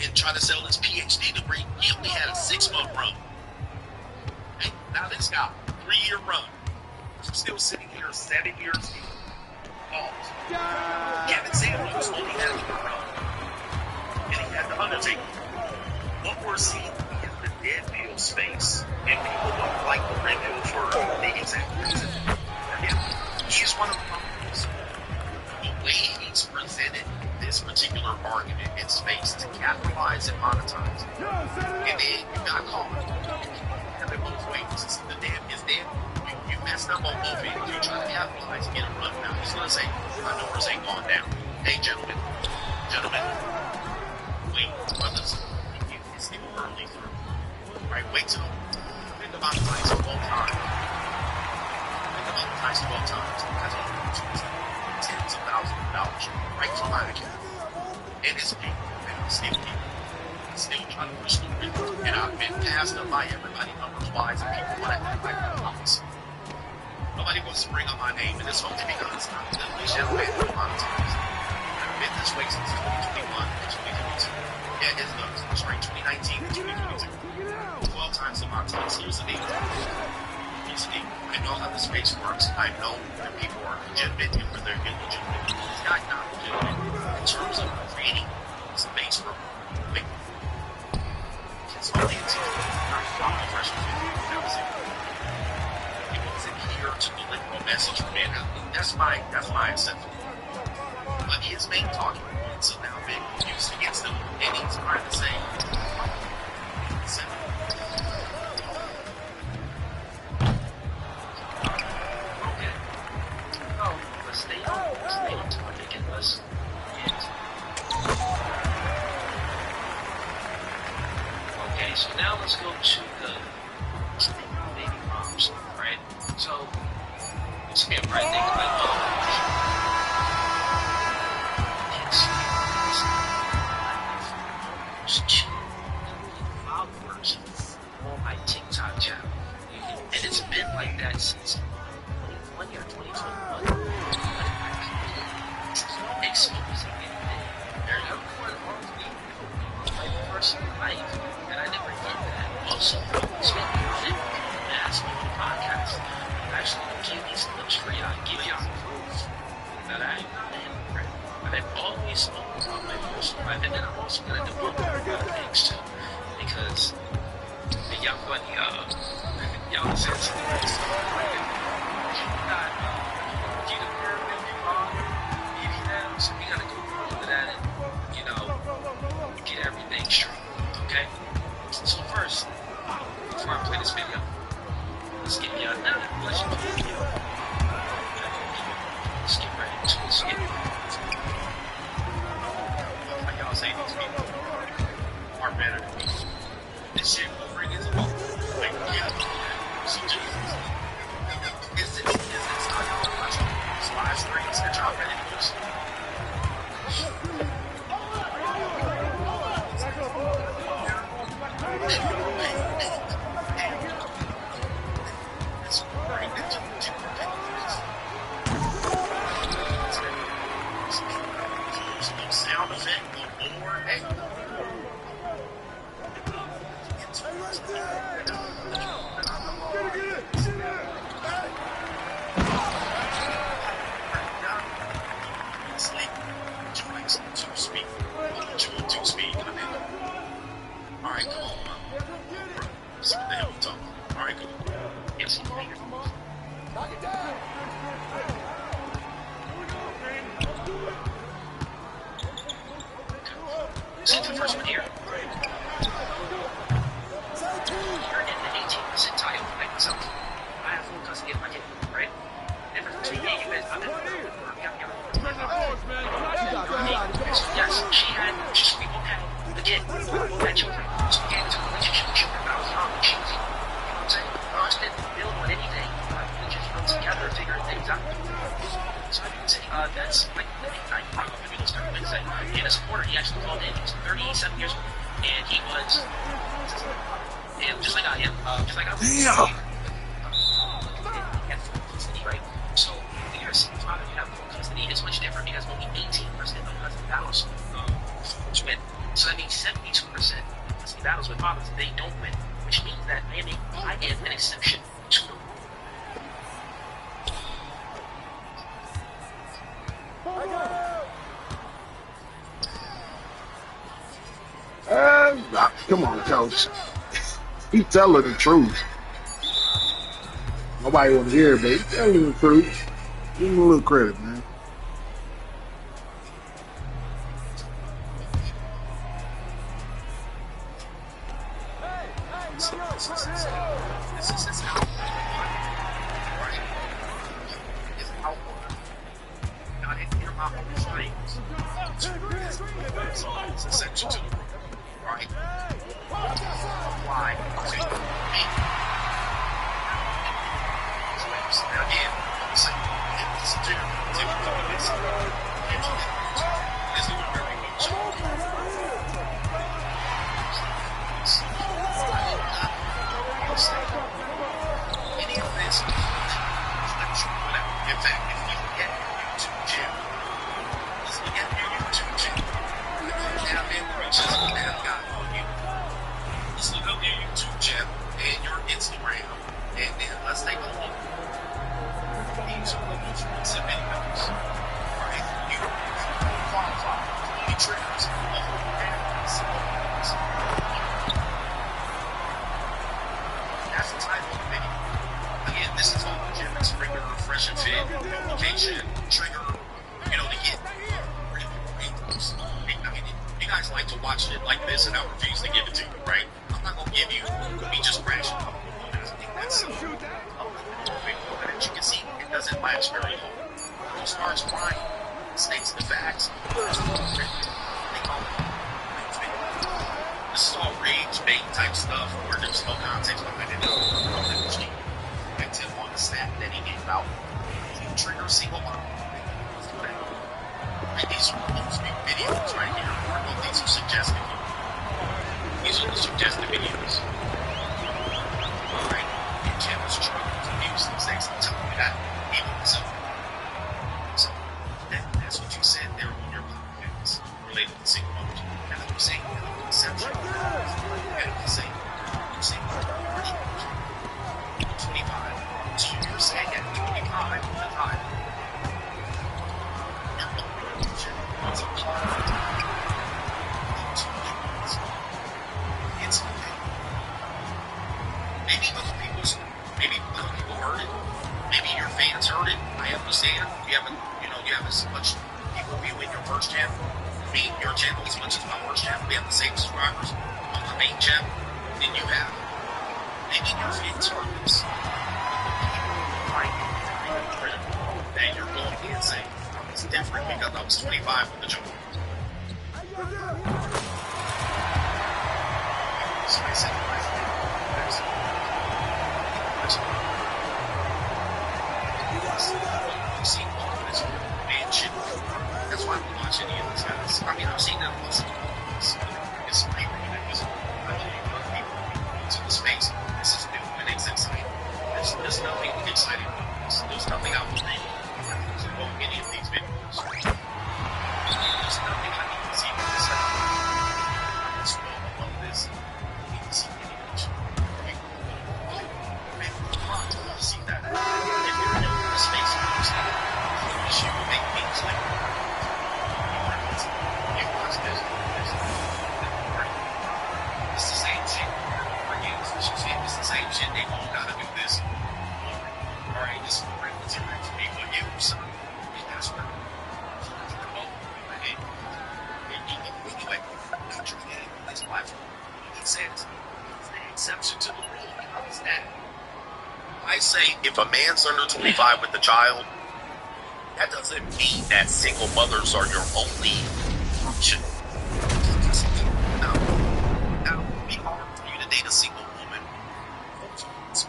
and tried to sell his PhD degree, he only had a 6-month run. And now this guy, 3-year run. Still sitting here 7 years deep. Kevin Samuels only had a run. And he had the Undertaker. What we're seeing is the Deadpool space. And people don't like the Deadpool for the exact reason. He's one of the problems. The way he's presented this particular argument in space to capitalize and monetize. And then you got caught. And then both ways. The damn is dead. You messed up on both ends. You try to capitalize and get a run now. He's going to say, my numbers ain't gone down. Hey, gentlemen, wait, brothers, it's still early through. All right, wait till think about the price of both times. Think about the price of both times. Because he chooses tens of thousands of dollars right from my account. And it's people, and I'm still people. Still trying to push the rhythm. And I've been passed up by everybody numbers-wise, and people want to act like I'm opposite. Nobody wants to bring up my name, and it's only because I'm the least elevated a lot of times. I've been this way since 2021 and 2022. Yeah, it's nuts. I'm sorry, 2019 and 2022. 12 times the amount of times. Here's the deal. I know how the space works. I know that people are legitimate and where they're illegitimate. It's not legitimate. In terms of creating space for it's only until I'm the fresh that was it. To deliver a message from it. That's my assessment. But his main talking points are now being used against him, and he's trying to say, okay. Oh, let's stay on topic and let's get. Okay, so now let's go to the baby moms, right? So, let's get right there. It's 2 million followers on my TikTok channel. And it's been like that since 2020 or 2021. Exposing anything. There's no one on me in my personal life. And I never did that. Also, speaking of it, ask me on the podcast. Actually, give me some straight out, give y'all proof that I am not a hypocrite. I've always spoken about my personal life, and then I'm also going to develop other things too, because y'all funny, y'all said something like so we got to go over that and, get everything straight, okay? So first, before I play this video, let's get y'all now. Let's get right into it. Let's get like y'all say, these people are better than me. This shit will bring his boat. Like, yeah. So Jesus. Is it not y'all watching these live streams that y'all ready to use? Sound effect or Alright, come on, man. What the hell we talking about? Alright, come on. Yes, knock it down. See the first one here. You're in the 18th percentile, like myself. I have full custody of my kid, right? Difference between me and you is I actually called in. He was 37 years old, and he was, just like I am, just like I was. Damn. Right? So, when you're a single father, you have full custody. It's much different because only 18% of custody battles win. So that means 72% of custody battles with fathers, they don't win, which means that I am an exception to the rule. Come on, coach. He telling the truth. Nobody want to hear it, but he telling the truth. Give him a little credit, man. This is how right? It's how I didn't hear my own things. It's essential to the room, right? Apply to me. Now again, let me say, this is is doing very much. Any of this, in fact, if you look at your YouTube channel, let's look at your YouTube channel. Now, man, preachers now got on you. Let's look up your YouTube channel and your Instagram, and then let's take a look. These are the most recent videos. Alright, you qualify. Only triggers a whole families. That's the title of the video. Again, this is all legitimate. Trigger, fresh and fit, notification, trigger, to get you guys like to watch it like this, and I refuse to give it to you, right? I'm not going to give you me just crashing. I think that's as you can see, it doesn't last very long. When he starts crying, states the facts. This is all rage bait type stuff where there's no context behind it. And Tim on the snap that he gave out. Trigger single line. Right, these are those big videos right here. These are suggested. These are the suggested videos. Right? Your channel's trying to use these things to tell you that. So that's what you said there on your podcast related to single mothers. And I'm saying, exception. And I'm saying, 25. So you're saying at 25 at the time. It's okay. Maybe other people heard it. Maybe your fans heard it. I understand. You have as much people viewing your first channel. Your channel as much as my first channel. We have the same subscribers on my main channel. Then you have maybe your fans heard this. Then you're going in saying it's different because I was 25 with the joke. So I said, that's why I'm watching any of these guys. I mean, I've seen them on some it's great videos. I believe other people into the space. This is new and it's exciting. There's nothing exciting about this. There's nothing I would read about any of these videos. There's nothing I need to see with this. I just love this. I need to see any of this. See that. If you're in the space, you make things like you watch this. It's the same shit. It's the same shit. They all gotta do this. Alright, this is the right material for people to use. So, that's what anyway, this platform, it says, the exception to the rule. How is that? I say if a man's under 25 with a child, that doesn't mean that single mothers are your only option. Now, it would be hard for you to date a single woman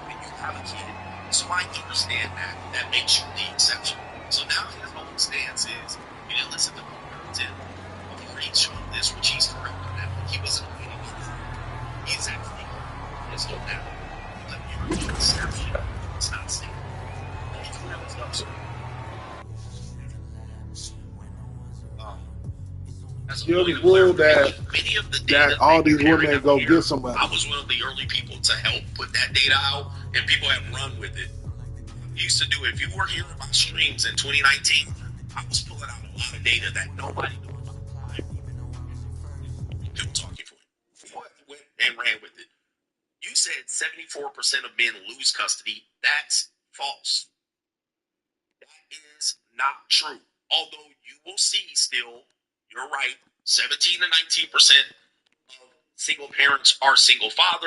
when you have a kid. So I understand that. That makes you the exception. So now his whole stance is, you didn't listen to me, Tim. Okay, reach on this, which he's correct on that. He wasn't doing anything. He's actually it's no now. But you're not snapping. It's not safe. He's doing that stuff. So, you're the rule that all these women go get somebody. I was one of the early people to help put that data out, and people have run with it. We used to do it. If you were hearing about streams in 2019, I was pulling out a lot of data that nobody knew about. People talking for it. Went and ran with it. You said 74% of men lose custody. That's false. That is not true. Although you will see still, you're right, 17 to 19% of single parents are single fathers.